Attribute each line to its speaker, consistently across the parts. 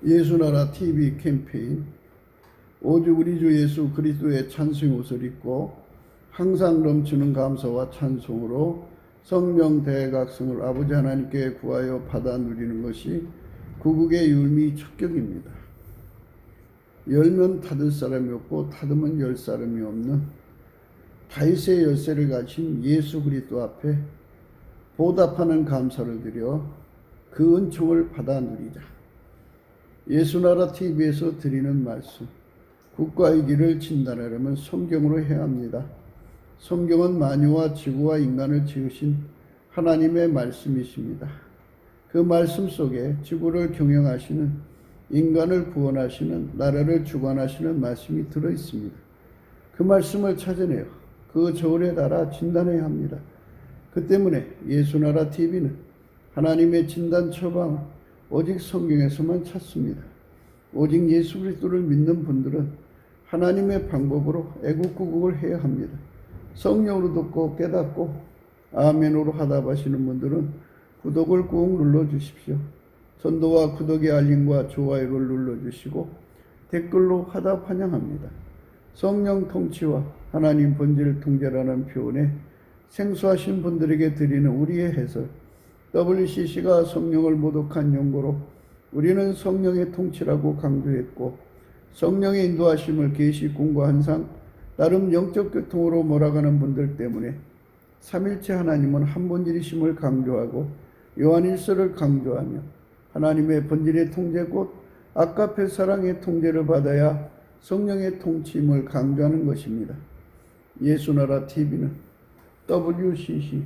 Speaker 1: 예수나라 TV 캠페인 오직 우리 주 예수 그리스도의 찬송 옷을 입고 항상 넘치는 감사와 찬송으로 성령 대각성을 아버지 하나님께 구하여 받아 누리는 것이 구국의 율미 척격입니다. 열면 닫을 사람이 없고 닫으면 열 사람이 없는 다윗의 열쇠를 가진 예수 그리스도 앞에 보답하는 감사를 드려 그 은총을 받아 누리자. 예수나라 TV에서 드리는 말씀, 국가의 길을 진단하려면 성경으로 해야 합니다. 성경은 만유와 지구와 인간을 지으신 하나님의 말씀이십니다. 그 말씀 속에 지구를 경영하시는, 인간을 구원하시는, 나라를 주관하시는 말씀이 들어있습니다. 그 말씀을 찾아내어 그 저울에 달아 진단해야 합니다. 그 때문에 예수나라 TV는 하나님의 진단 처방을 오직 성경에서만 찾습니다. 오직 예수 그리스도를 믿는 분들은 하나님의 방법으로 애국구국을 해야 합니다. 성령으로 듣고 깨닫고 아멘으로 화답하시는 분들은 구독을 꾹 눌러주십시오. 전도와 구독의 알림과 좋아요를 눌러주시고 댓글로 화답 환영합니다. 성령 통치와 하나님 본질 통제라는 표현에 생소하신 분들에게 드리는 우리의 해설, WCC가 성령을 모독한 용고로 우리는 성령의 통치라고 강조했고, 성령의 인도하심을 계시 공부한 나름 영적 교통으로 몰아가는 분들 때문에 삼일체 하나님은 한 본질이심을 강조하고 요한일서를 강조하며 하나님의 본질의 통제 곧 아까페 사랑의 통제를 받아야 성령의 통치임을 강조하는 것입니다. 예수나라 TV는 WCC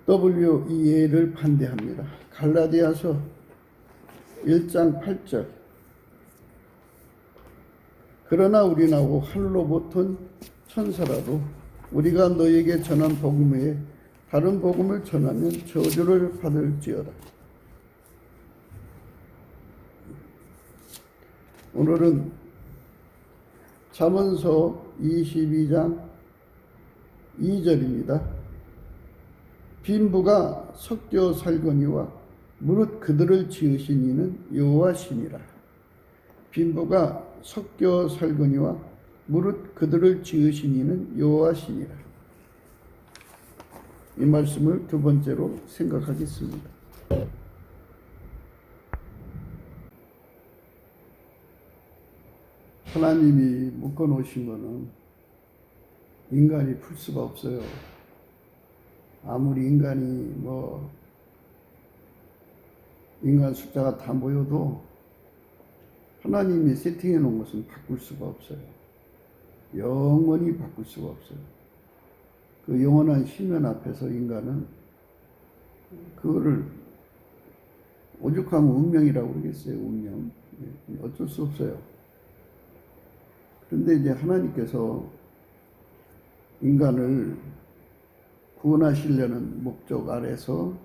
Speaker 1: WEA를 반대합니다. 갈라디아서 1장 8절 그러나 우리나고 하늘로 보통 천사라도 우리가 너에게 전한 복음 외에 다른 복음을 전하면 저주를 받을지어다. 오늘은 잠언서 22장 2절입니다. 빈부가 섞여 살거니와 무릇 그들을 지으신 이는 여호와시니라. 빈부가 섞여 살거니와 무릇 그들을 지으신 이는 여호와시니라. 이 말씀을 두 번째로 생각하겠습니다. 하나님이 묶어놓으신 것은 인간이 풀 수가 없어요. 아무리 인간이 인간 숫자가 다 모여도 하나님이 세팅해 놓은 것은 바꿀 수가 없어요. 영원히 바꿀 수가 없어요. 그 영원한 심연 앞에서 인간은 그거를 오죽하면 운명이라고 그러겠어요. 운명. 어쩔 수 없어요. 그런데 이제 하나님께서 인간을 구원하시려는 목적 아래서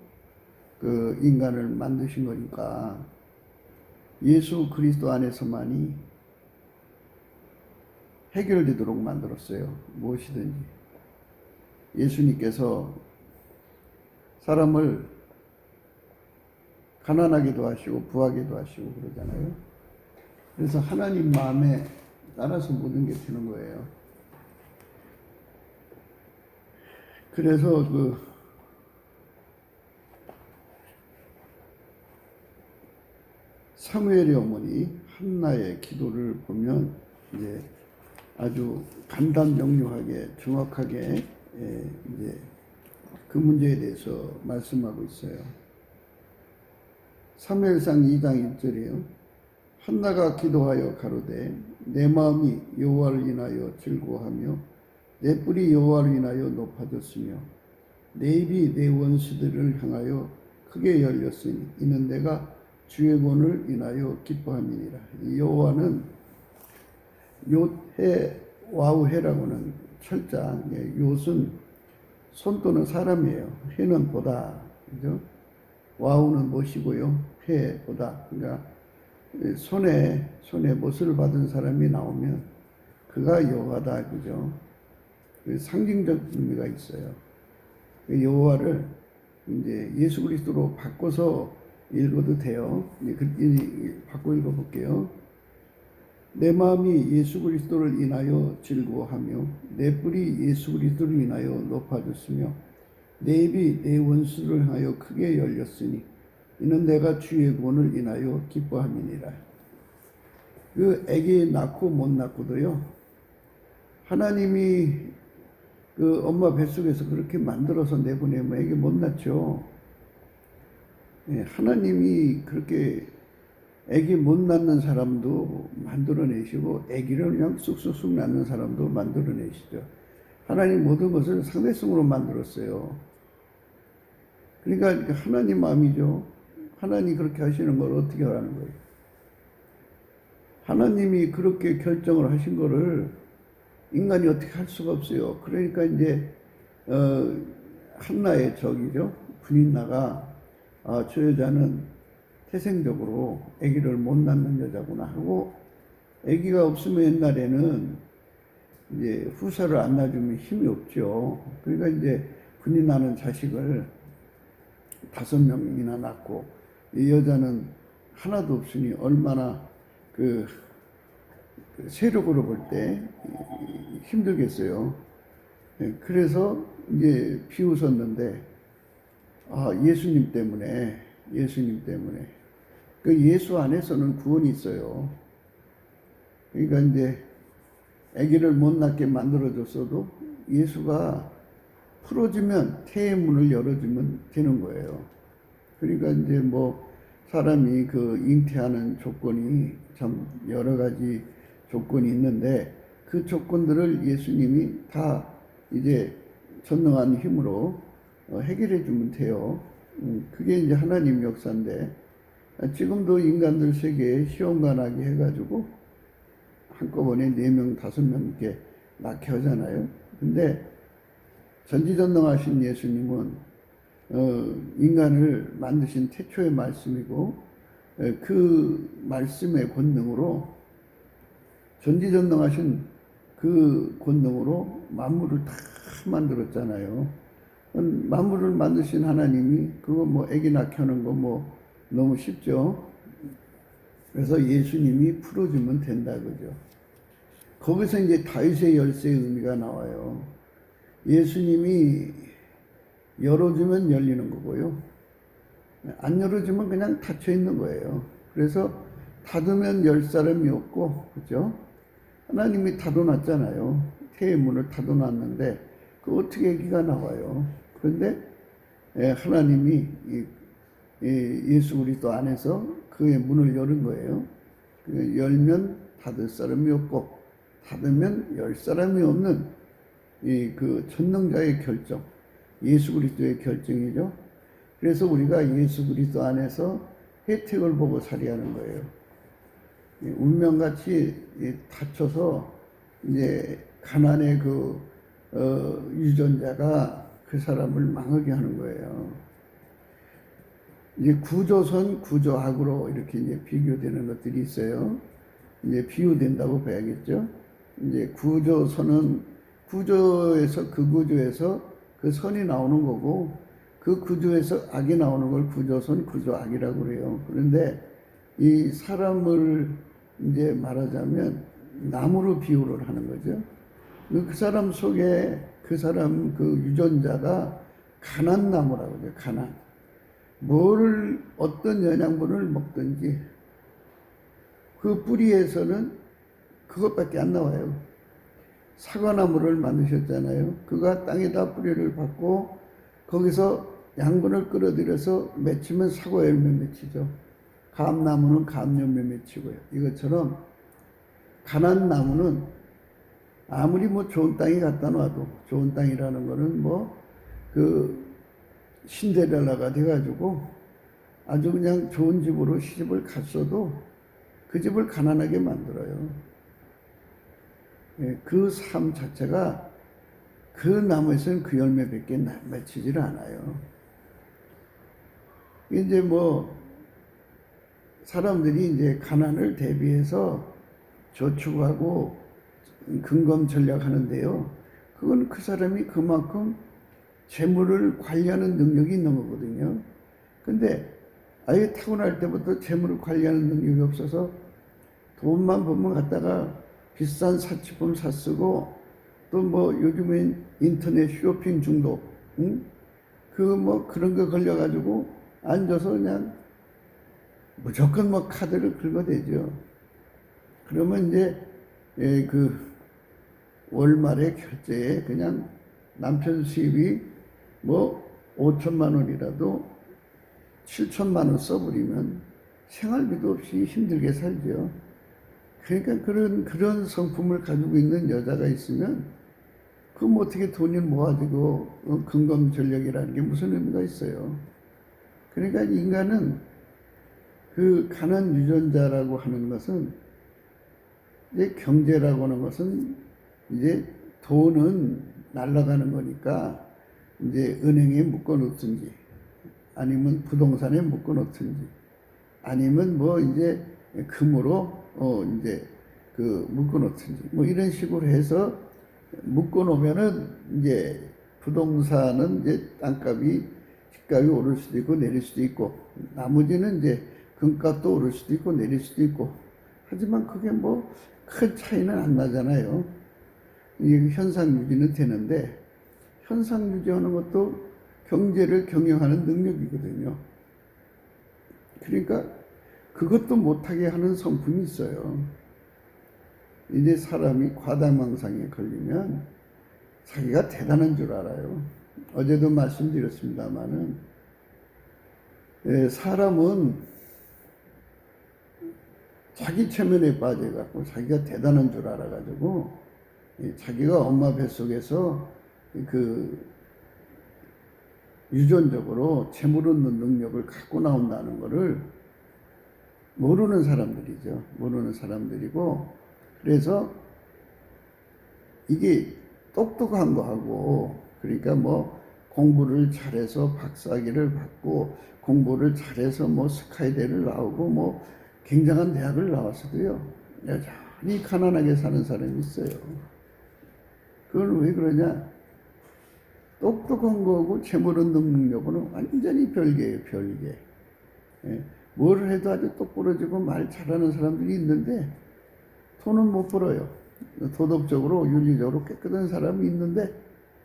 Speaker 1: 그 인간을 만드신 거니까 예수 그리스도 안에서만이 해결되도록 만들었어요. 무엇이든지. 예수님께서 사람을 가난하게도 하시고 부하게도 하시고 그러잖아요. 그래서 하나님 마음에 따라서 모든 게 되는 거예요. 그래서 사무엘의 어머니 한나의 기도를 보면 이제 아주 간단명료하게 정확하게 이제 그 문제에 대해서 말씀하고 있어요. 사무엘상 2장 1절이에요. 한나가 기도하여 가로되 내 마음이 여호와를 인하여 즐거워하며 내 뿔이 여호와를 인하여 높아졌으며 내 입이 내 원수들을 향하여 크게 열렸으니 이는 내가 주의 권을 인하여 기뻐함이니라. 이 여호와는 욤해 와우해라고는 철자. 욤은 손 또는 사람이에요. 해는 보다. 그죠? 와우는 무엇이고요? 해 보다. 그러니까 손에 못을 받은 사람이 나오면 그가 여호와다. 그죠? 상징적 의미가 있어요. 여호와를 이제 예수 그리스도로 바꿔서 읽어도 돼요. 바꿔 읽어볼게요. 내 마음이 예수 그리스도를 인하여 즐거워하며 내 뿔이 예수 그리스도를 인하여 높아졌으며 내 입이 내 원수를 향하여 크게 열렸으니 이는 내가 주의 구원을 인하여 기뻐함이니라. 그 아기 낳고 못 낳고도요, 하나님이 그 엄마 뱃속에서 그렇게 만들어서 내보내면 아기 못 낳죠. 하나님이 그렇게 아기 못 낳는 사람도 만들어내시고 아기를 그냥 쑥쑥쑥 낳는 사람도 만들어내시죠. 하나님 모든 것을 상대성으로 만들었어요. 그러니까 하나님 마음이죠. 하나님이 그렇게 하시는 걸 어떻게 하라는 거예요? 하나님이 그렇게 결정을 하신 거를 인간이 어떻게 할 수가 없어요. 그러니까 이제 한나의 적이죠. 분인나가 저 여자는 태생적으로 아기를 못 낳는 여자구나 하고, 아기가 없으면 옛날에는 이제 후사를 안 낳아주면 힘이 없죠. 그러니까 이제 분인나는 자식을 5명이나 낳고, 이 여자는 하나도 없으니 얼마나 그 세력으로 볼 때 힘들겠어요. 그래서 이제 비웃었는데, 예수님 때문에 그 예수 안에서는 구원이 있어요. 그러니까 이제 아기를 못 낳게 만들어줬어도 예수가 풀어주면, 태의 문을 열어주면 되는 거예요. 그러니까 이제 뭐 사람이 그 잉태하는 조건이 참 여러 가지 조건이 있는데, 그 조건들을 예수님이 다 이제 전능한 힘으로 해결해 주면 돼요. 그게 이제 하나님 역사인데, 지금도 인간들 세계에 시험관하게 해가지고 한꺼번에 4명, 5명 이렇게 낳게 하잖아요. 근데 전지전능하신 예수님은 인간을 만드신 태초의 말씀이고, 그 말씀의 권능으로, 전지전능하신 그 권능으로 만물을 다 만들었잖아요. 만물을 만드신 하나님이 그거 뭐 아기 낳게 하는 거 뭐 너무 쉽죠. 그래서 예수님이 풀어주면 된다 그죠. 거기서 이제 다윗의 열쇠의 의미가 나와요. 예수님이 열어주면 열리는 거고요, 안 열어주면 그냥 닫혀 있는 거예요. 그래서 닫으면 열 사람이 없고, 그죠? 하나님이 닫아놨잖아요. 태의 문을 닫아놨는데 그 어떻게 아기가 나와요? 그런데 하나님이 예수 그리스도 안에서 그의 문을 여는 거예요. 열면 닫을 사람이 없고 닫으면 열 사람이 없는 그 전능자의 결정, 예수 그리스도의 결정이죠. 그래서 우리가 예수 그리스도 안에서 혜택을 보고 살이하는 거예요. 운명같이 닫혀서 이제 가난의 그 유전자가 그 사람을 망하게 하는 거예요. 이제 구조선, 구조학으로 이렇게 이제 비교되는 것들이 있어요. 이제 비유된다고 봐야겠죠. 이제 구조선은 구조에서 그 선이 나오는 거고, 그 구조에서 악이 나오는 걸 구조선, 구조악이라고 그래요. 그런데 이 사람을 이제 말하자면 나무로 비유를 하는 거죠. 그 사람 속에 그 사람 그 유전자가 가난나무라고 그래요. 가난. 뭐를 어떤 영양분을 먹든지 그 뿌리에서는 그것밖에 안 나와요. 사과나무를 만드셨잖아요. 그가 땅에다 뿌리를 받고 거기서 양분을 끌어들여서 맺히면 사과 열매 맺히죠. 감나무는 감 열매 맺히고요. 이것처럼 가난나무는 아무리 뭐 좋은 땅에 갖다 놔도, 좋은 땅이라는 거는 뭐 그 신데렐라가 돼가지고 아주 그냥 좋은 집으로 시집을 갔어도 그 집을 가난하게 만들어요. 그 삶 자체가 그 나무에서는 그 열매밖에 맺히질 않아요. 이제 뭐 사람들이 이제 가난을 대비해서 저축하고 근검 전략하는데요. 그건 그 사람이 그만큼 재물을 관리하는 능력이 있는 거거든요. 근데 아예 타고날 때부터 재물을 관리하는 능력이 없어서 돈만 벌면 갖다가 비싼 사치품 사쓰고 또 뭐 요즘엔 인터넷 쇼핑 중독, 응? 그 뭐 그런 거 걸려가지고 앉아서 그냥 무조건 뭐 카드를 긁어대죠. 그러면 이제 그 월말에 결제에 그냥 남편 수입이 뭐 5천만 원이라도 7천만 원 써버리면 생활비도 없이 힘들게 살죠. 그러니까 그런 성품을 가지고 있는 여자가 있으면 그럼 어떻게 돈이 모아지고 근검전력이라는 게 무슨 의미가 있어요. 그러니까 인간은 그 가난 유전자라고 하는 것은 이제 경제라고 하는 것은 이제 돈은 날아가는 거니까 이제 은행에 묶어 놓든지 아니면 부동산에 묶어 놓든지 아니면 뭐 이제 금으로 이제 그 묶어 놓든지 뭐 이런 식으로 해서 묶어 놓으면은 이제 부동산은 이제 땅값이 집값이 오를 수도 있고 내릴 수도 있고 나머지는 이제 금값도 오를 수도 있고 내릴 수도 있고 하지만 그게 뭐 큰 차이는 안 나잖아요. 이게 현상 유지는 되는데 현상 유지하는 것도 경제를 경영하는 능력이거든요. 그러니까 그것도 못하게 하는 성품이 있어요. 이제 사람이 과다망상에 걸리면 자기가 대단한 줄 알아요. 어제도 말씀드렸습니다마는 사람은 자기 체면에 빠져갖고 자기가 대단한 줄 알아가지고 자기가 엄마 뱃속에서 그 유전적으로 재물 얻는 능력을 갖고 나온다는 것을 모르는 사람들이죠. 모르는 사람들이고 그래서 이게 똑똑한 거하고 그러니까 뭐 공부를 잘해서 박사학위를 받고 공부를 잘해서 뭐 스카이대를 나오고 뭐 굉장한 대학을 나왔어도요 여전히 가난하게 사는 사람이 있어요. 그건 왜 그러냐? 똑똑한 거하고 재물 얻는 능력은 완전히 별개예요. 별개. 뭘 해도 아주 똑부러지고 말 잘하는 사람들이 있는데 돈은 못 벌어요. 도덕적으로 윤리적으로 깨끗한 사람이 있는데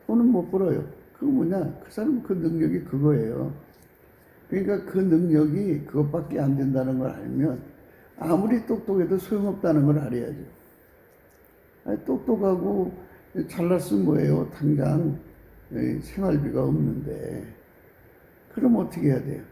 Speaker 1: 돈은 못 벌어요. 그거 뭐냐? 그 사람 그 능력이 그거예요. 그러니까 그 능력이 그것밖에 안 된다는 걸 알면 아무리 똑똑해도 소용없다는 걸 알아야죠. 아니, 똑똑하고 잘났으면 뭐예요? 당장 생활비가 없는데 그럼 어떻게 해야 돼요?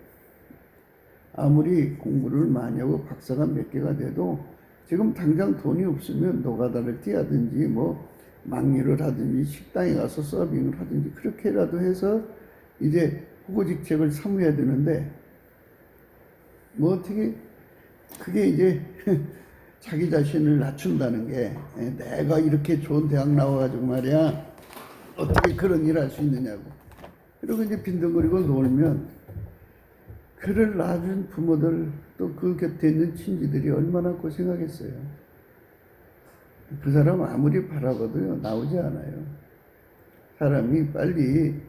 Speaker 1: 아무리 공부를 많이 하고 박사가 몇 개가 돼도 지금 당장 돈이 없으면 노가다를 뛰하든지 뭐 막일을 하든지 식당에 가서 서빙을 하든지 그렇게라도 해서 이제 후보직책을 사무해야 되는데 뭐 어떻게 그게 이제 자기 자신을 낮춘다는 게 내가 이렇게 좋은 대학 나와가지고 말이야 어떻게 그런 일 할 수 있느냐고 그리고 이제 빈둥거리고 놀면 그를 낳아준 부모들 또 그 곁에 있는 친지들이 얼마나 고생하겠어요. 그 사람 아무리 바라봐도요 나오지 않아요. 사람이 빨리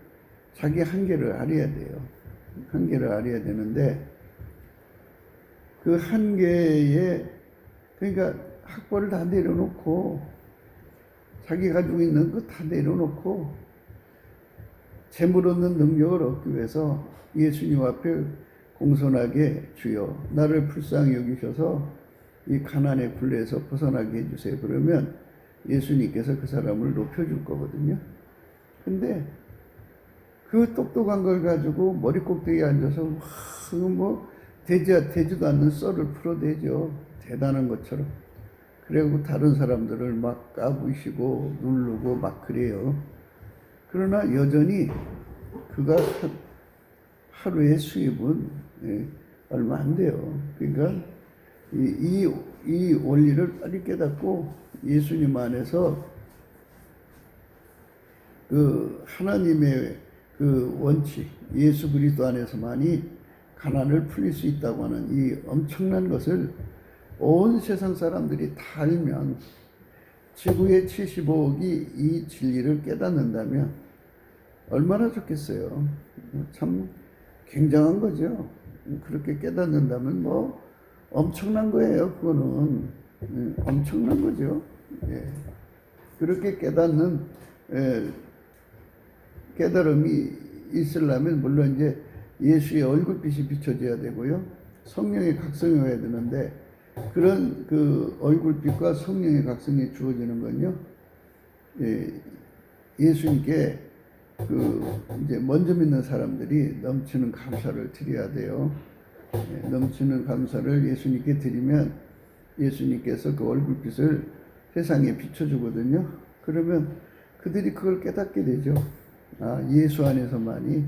Speaker 1: 자기 한계를 알아야 돼요. 한계를 알아야 되는데 그 한계에 그러니까 학벌을 다 내려놓고 자기 가지고 있는 거 다 내려놓고 재물 얻는 능력을 얻기 위해서 예수님 앞에 공손하게 주여 나를 불쌍히 여기셔서 이 가난의 굴레에서 벗어나게 해주세요. 그러면 예수님께서 그 사람을 높여줄 거거든요. 근데 그 똑똑한 걸 가지고 머리 꼭대기에 앉아서 뭐 되지도 않는 썰을 풀어대죠. 대단한 것처럼. 그리고 다른 사람들을 막 까부시고 누르고 막 그래요. 그러나 여전히 그가 하루의 수입은 얼마 안 돼요. 그러니까 이 원리를 빨리 깨닫고 예수님 안에서 그 하나님의 그 원칙, 예수 그리스도 안에서만이 가난을 풀릴 수 있다고 하는 이 엄청난 것을 온 세상 사람들이 다 알면 지구의 75억이 이 진리를 깨닫는다면 얼마나 좋겠어요. 참 굉장한 거죠. 그렇게 깨닫는다면 뭐 엄청난 거예요. 그거는 엄청난 거죠. 예. 그렇게 깨닫는 깨달음이 있으려면 물론 이제 예수의 얼굴빛이 비춰져야 되고요. 성령의 각성이 와야 되는데 그런 그 얼굴빛과 성령의 각성이 주어지는 건요. 예수님께 그 이제 먼저 믿는 사람들이 넘치는 감사를 드려야 돼요. 넘치는 감사를 예수님께 드리면 예수님께서 그 얼굴빛을 세상에 비춰주거든요. 그러면 그들이 그걸 깨닫게 되죠. 아, 예수 안에서만이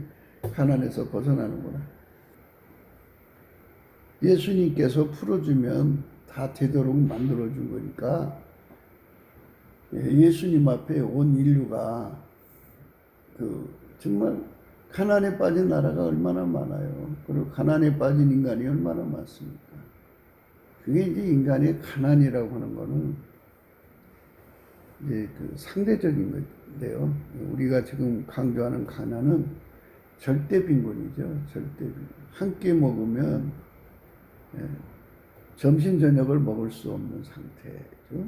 Speaker 1: 가난에서 벗어나는구나. 예수님께서 풀어주면 다 되도록 만들어준 거니까 예수님 앞에 온 인류가 그 정말 가난에 빠진 나라가 얼마나 많아요. 그리고 가난에 빠진 인간이 얼마나 많습니까? 그게 이제 인간의 가난이라고 하는 거는 이제 그 상대적인 건데요. 우리가 지금 강조하는 가난은 절대 빈곤이죠. 절대 빈곤. 한 끼 먹으면 점심 저녁을 먹을 수 없는 상태죠.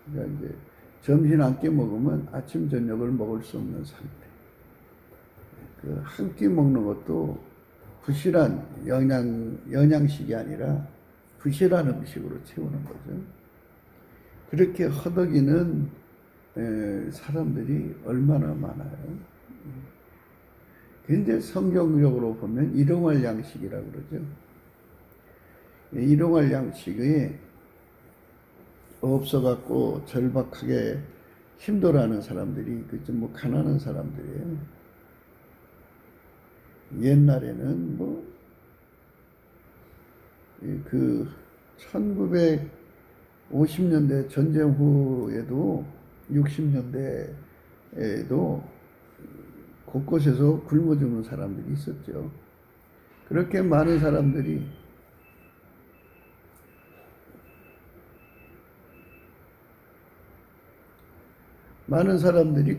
Speaker 1: 그러니까 이제 점심 한 끼 먹으면 아침 저녁을 먹을 수 없는 상태. 그 한 끼 먹는 것도 부실한 영양식이 아니라 부실한 음식으로 채우는 거죠. 그렇게 허덕이는 사람들이 얼마나 많아요. 근데 성경적으로 보면 일용할 양식이라고 그러죠. 일용할 양식이 없어갖고 절박하게 힘들어하는 사람들이 그좀 뭐 가난한 사람들이에요. 옛날에는 뭐 그 1950년대 전쟁 후에도 60년대에도 곳곳에서 굶어 죽는 사람들이 있었죠. 그렇게 많은 사람들이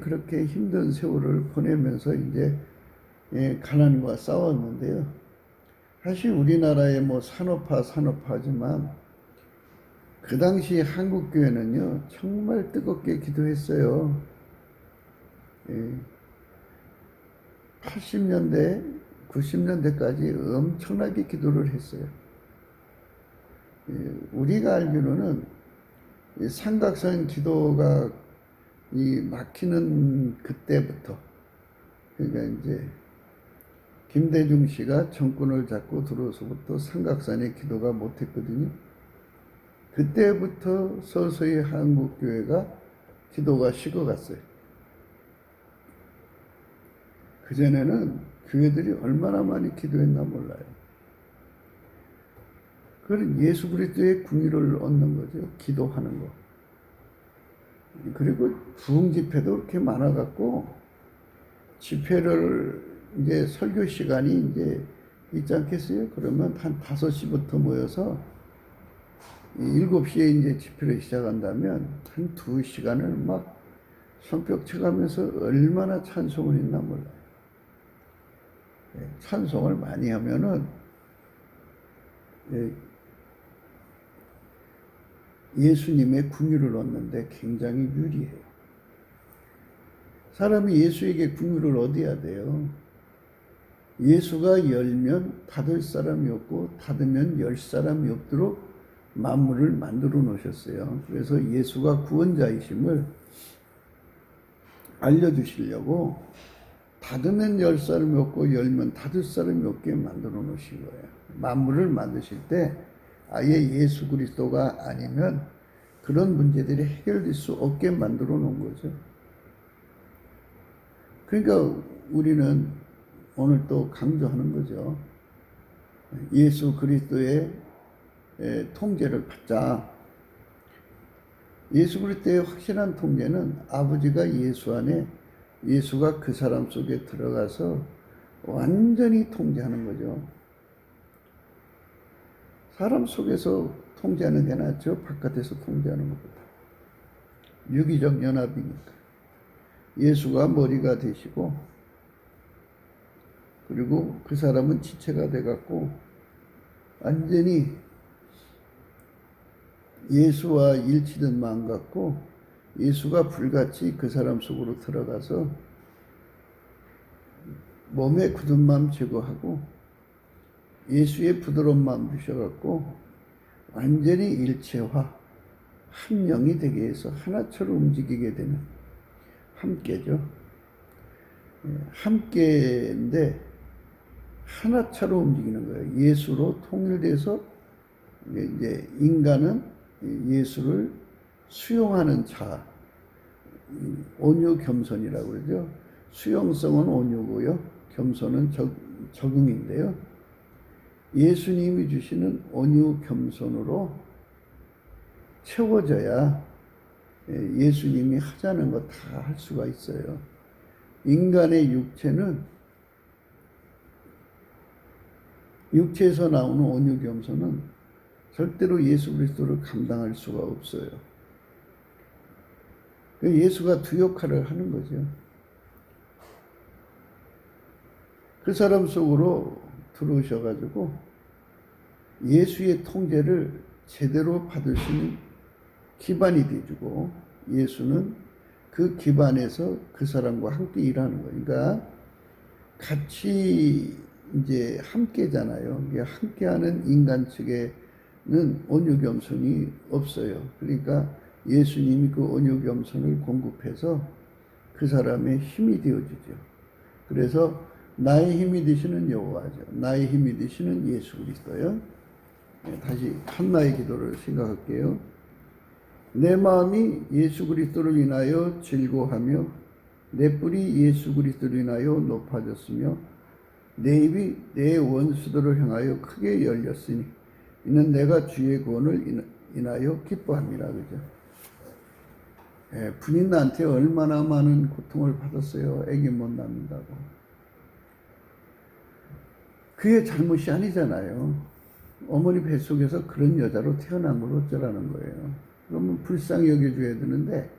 Speaker 1: 그렇게 힘든 세월을 보내면서 이제 가난과 싸웠는데요. 사실 우리나라의 뭐 산업화지만 그 당시 한국교회는요 정말 뜨겁게 기도했어요. 80년대, 90년대까지 엄청나게 기도를 했어요. 우리가 알기로는 삼각선 기도가 막히는 그때부터, 그러니까 이제 김대중 씨가 정권을 잡고 들어서부터 삼각산의 기도가 못했거든요. 그때부터 서서히 한국교회가 기도가 식어갔어요. 그전에는 교회들이 얼마나 많이 기도했나 몰라요. 그건 예수 그리스도의 궁유를 얻는 거죠. 기도하는 거. 그리고 부흥 집회도 그렇게 많아갖고 집회를 이제 설교 시간이 이제 있지 않겠어요? 그러면 한 5시부터 모여서 7시에 이제 집회를 시작한다면 한 2시간을 막 손뼉 쳐가면서 얼마나 찬송을 했나 몰라요. 찬송을 많이 하면은 예수님의 궁유를 얻는데 굉장히 유리해요. 사람이 예수에게 궁유를 얻어야 돼요. 예수가 열면 닫을 사람이 없고 닫으면 열 사람이 없도록 만물을 만들어 놓으셨어요. 그래서 예수가 구원자이심을 알려주시려고 닫으면 열 사람이 없고 열면 닫을 사람이 없게 만들어 놓으신 거예요. 만물을 만드실 때 아예 예수 그리스도가 아니면 그런 문제들이 해결될 수 없게 만들어 놓은 거죠. 그러니까 우리는 오늘 또 강조하는 거죠. 예수 그리스도의 통제를 받자. 예수 그리스도의 확실한 통제는 아버지가 예수 안에, 예수가 그 사람 속에 들어가서 완전히 통제하는 거죠. 사람 속에서 통제하는 게 낫죠. 바깥에서 통제하는 것보다. 유기적 연합이니까. 예수가 머리가 되시고 그리고 그 사람은 지체가 돼갖고 완전히 예수와 일치된 마음 갖고 예수가 불같이 그 사람 속으로 들어가서 몸의 굳은 마음 제거하고 예수의 부드러운 마음 주셔갖고 완전히 일체화, 한 영이 되게 해서 하나처럼 움직이게 되는 함께죠. 함께인데 하나처럼 움직이는 거예요. 예수로 통일돼서 이제 인간은 예수를 수용하는 자, 온유 겸손이라고 그러죠. 수용성은 온유고요. 겸손은 적응인데요. 예수님이 주시는 온유 겸손으로 채워져야 예수님이 하자는 거 다 할 수가 있어요. 인간의 육체에서 나오는 온유 겸손은 절대로 예수 그리스도를 감당할 수가 없어요. 예수가 두 역할을 하는 거죠. 그 사람 속으로 들어오셔가지고 예수의 통제를 제대로 받을 수 있는 기반이 돼주고 예수는 그 기반에서 그 사람과 함께 일하는 거예요. 그러니까 같이 이제 함께잖아요. 함께하는 인간 측에는 온유 겸손이 없어요. 그러니까 예수님이 그 온유 겸손을 공급해서 그 사람의 힘이 되어주죠. 그래서 나의 힘이 되시는 여호와죠. 나의 힘이 되시는 예수 그리스도요. 다시 한나의 기도를 생각할게요. 내 마음이 예수 그리스도를 인하여 즐거워하며 내 뿔이 예수 그리스도를 인하여 높아졌으며 내 입이 내 원수들을 향하여 크게 열렸으니 이는 내가 주의 구원을 인하여 기뻐함이라. 그죠? 부인 나한테 얼마나 많은 고통을 받았어요. 애기 못 낳는다고. 그게 잘못이 아니잖아요. 어머니 뱃속에서 그런 여자로 태어난 걸 어쩌라는 거예요. 그러면 불쌍히 여겨줘야 되는데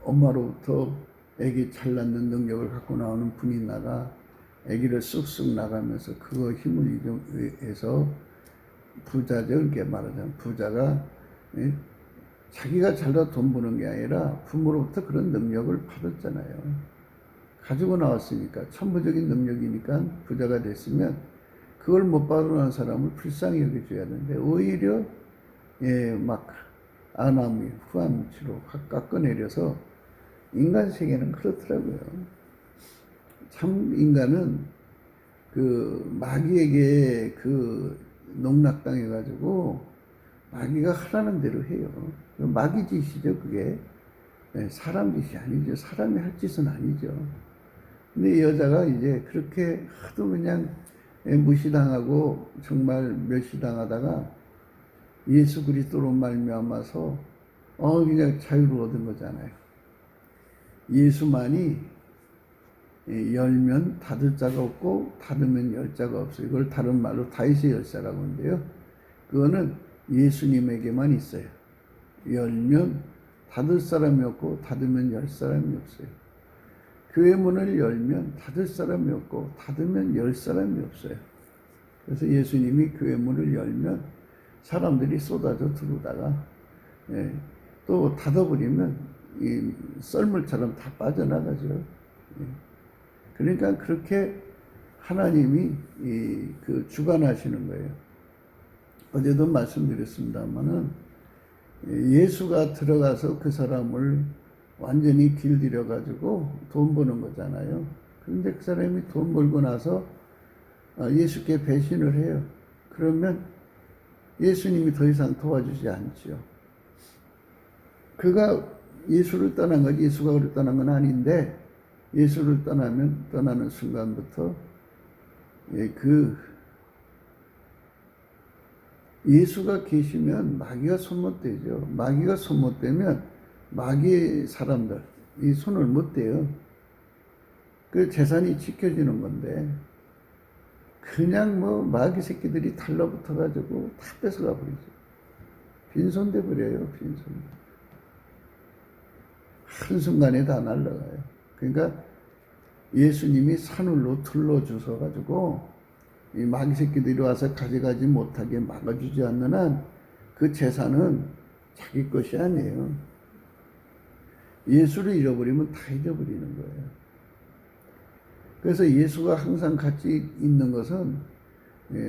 Speaker 1: 엄마로부터 애기 잘 낳는 능력을 갖고 나오는 분인나가 애기를 쑥쑥 나가면서 그거 힘을 이용해서 부자죠. 이렇게 말하자면 부자가 자기가 잘나 돈 버는 게 아니라 부모로부터 그런 능력을 받았잖아요. 가지고 나왔으니까 천부적인 능력이니까 부자가 됐으면 그걸 못 받아놓은 사람을 불쌍히 여겨줘야 되는데 오히려 막 안암이 후암치로 확 깎아내려서 인간 세계는 그렇더라고요. 참 인간은 그 마귀에게 그 농락당해가지고 마귀가 하라는 대로 해요. 마귀 짓이죠 그게. 사람 짓이 아니죠. 사람이 할 짓은 아니죠. 근데 이 여자가 이제 그렇게 하도 그냥 무시당하고 정말 멸시당하다가 예수 그리스도로 말미암아서 그냥 자유를 얻은 거잖아요. 예수만이 열면 닫을 자가 없고 닫으면 열 자가 없어요. 이걸 다른 말로 다윗의 열쇠라고 하는데요. 그거는 예수님에게만 있어요. 열면 닫을 사람이 없고 닫으면 열 사람이 없어요. 교회 문을 열면 닫을 사람이 없고 닫으면 열 사람이 없어요. 그래서 예수님이 교회 문을 열면 사람들이 쏟아져 들어오다가 또 닫아버리면 이 썰물처럼 다 빠져나가죠. 그러니까 그렇게 하나님이 그 주관하시는 거예요. 어제도 말씀드렸습니다만은 예수가 들어가서 그 사람을 완전히 길들여 가지고 돈 버는 거잖아요. 그런데 그 사람이 돈 벌고 나서 예수께 배신을 해요. 그러면 예수님이 더 이상 도와주지 않죠. 그가 예수를 떠난 거지 예수가 그를 떠난 건 아닌데 예수를 떠나는 순간부터 그 예수가 계시면 마귀가 손못대죠. 마귀가 손못대면 마귀의 사람들 이 손을 못 대요. 그 재산이 지켜지는 건데 그냥 뭐 마귀 새끼들이 달라붙어 가지고 다 뺏어가 버리죠. 빈손 돼 버려요. 빈손. 한순간에 다 날라가요. 그러니까 예수님이 산울로 둘러주셔 가지고 이 마귀 새끼들이 와서 가져가지 못하게 막아주지 않는 한 그 재산은 자기 것이 아니에요. 예수를 잃어버리면 다 잃어버리는 거예요. 그래서 예수가 항상 같이 있는 것은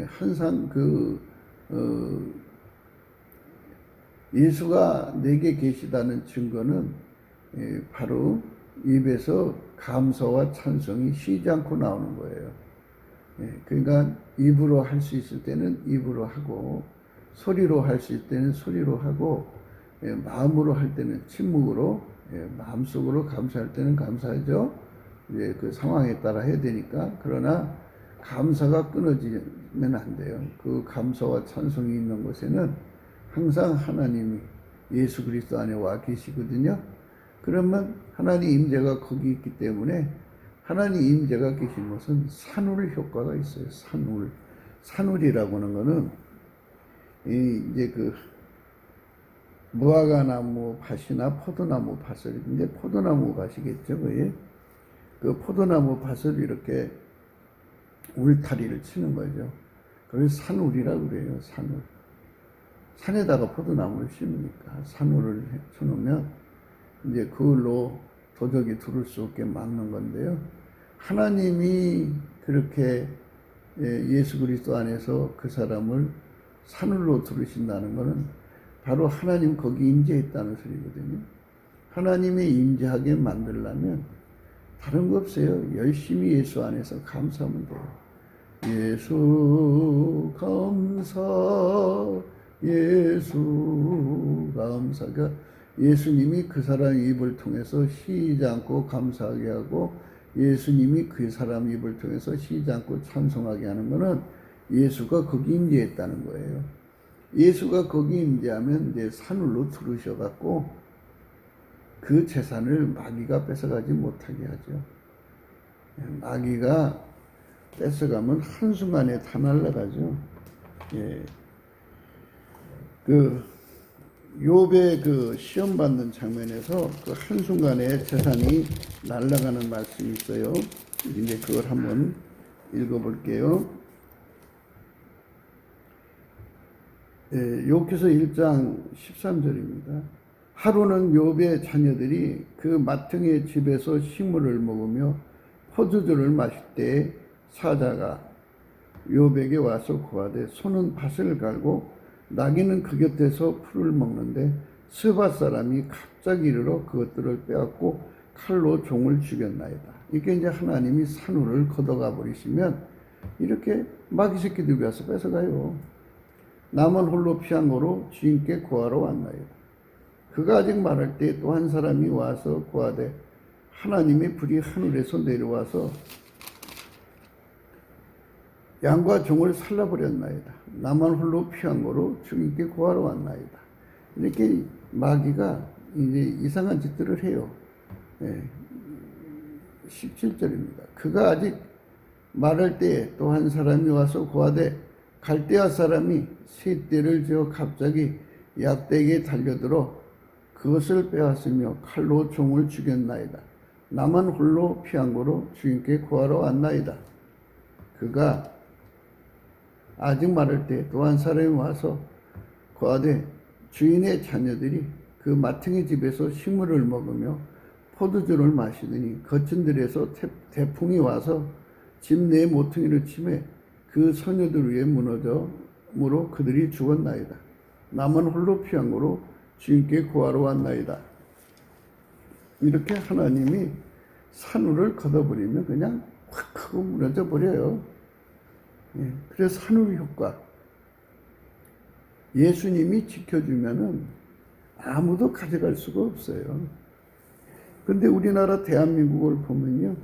Speaker 1: 항상 예수가 내게 계시다는 증거는 바로 입에서 감사와 찬송이 쉬지 않고 나오는 거예요. 그러니까 입으로 할 수 있을 때는 입으로 하고, 소리로 할 수 있을 때는 소리로 하고, 마음으로 할 때는 침묵으로, 마음속으로 감사할 때는 감사하죠. 그 상황에 따라 해야 되니까. 그러나 감사가 끊어지면 안 돼요. 그 감사와 찬송이 있는 곳에는 항상 하나님이 예수 그리스도 안에 와 계시거든요. 그러면 하나님 임재가 거기 있기 때문에 하나님 임재가 계신 것은 산울 효과가 있어요. 산울이라고 하는 거는 이제 그 무화과나무 밭이나 포도나무 밭을, 이제 포도나무 밭이겠죠, 거의. 그 포도나무 밭을 이렇게 울타리를 치는 거죠. 그걸 산울이라고 그래요, 산울. 산에다가 포도나무를 심으니까 산울을 쳐놓으면 이제 그걸로 도적이 들을 수 없게 막는 건데요. 하나님이 그렇게 예수 그리스도 안에서 그 사람을 산울로 들으신다는 것은 바로 하나님 거기 임재했다는 소리거든요. 하나님이 임재하게 만들려면 다른 거 없어요. 열심히 예수 안에서 감사하면 돼요. 예수 감사, 예수 감사. 그러니까 예수님이 그 사람 입을 통해서 쉬지 않고 감사하게 하고, 예수님이 그 사람 입을 통해서 쉬지 않고 찬송하게 하는 것은 예수가 거기 임재했다는 거예요. 예수가 거기 임재하면 이제 산울로 들으셔갖고 그 재산을 마귀가 뺏어가지 못하게 하죠. 마귀가 뺏어가면 한순간에 다 날아가죠. 예. 욥의 그 시험 받는 장면에서 그 한순간에 재산이 날아가는 말씀이 있어요. 이제 그걸 한번 읽어볼게요. 욥기서 1장 13절입니다. 하루는 욥의 자녀들이 그 마퉁의 집에서 식물을 먹으며 포도주를 마실 때 사자가 욥에게 와서 고하되, 소는 밭을 갈고 나귀는 그 곁에서 풀을 먹는데 스밧 사람이 갑자기 이르러 그것들을 빼앗고 칼로 종을 죽였나이다. 이게 이제 하나님이 산울을 걷어가 버리시면 이렇게 마귀 새끼들이 와서 뺏어가요. 나만 홀로 피한 거로 주인께 고하러 왔나이다. 그가 아직 말할 때 또 한 사람이 와서 고하되, 하나님의 불이 하늘에서 내려와서 양과 종을 살라버렸나이다. 나만 홀로 피한 거로 주인께 고하러 왔나이다. 이렇게 마귀가 이제 이상한 짓들을 해요. 17절입니다. 그가 아직 말할 때 또 한 사람이 와서 고하되, 갈대아 사람이 새 떼를 지어 갑자기 약대에게 달려들어 그것을 빼앗으며 칼로 종을 죽였나이다. 나만 홀로 피한 거로 주인께 고하러 왔나이다. 그가 아직 말할 때 또 한 사람이 와서 고하되, 주인의 자녀들이 그 마퉁의 집에서 식물을 먹으며 포도주를 마시더니 거친 들에서 태풍이 와서 집 내 모퉁이를 치매 그 소녀들 위에 무너져므로 그들이 죽었나이다. 나만 홀로 피한 거로 주인께 구하러 왔나이다. 이렇게 하나님이 산울을 걷어버리면 그냥 확 하고 무너져 버려요. 그래서 산울 효과. 예수님이 지켜주면은 아무도 가져갈 수가 없어요. 근데 우리나라 대한민국을 보면요,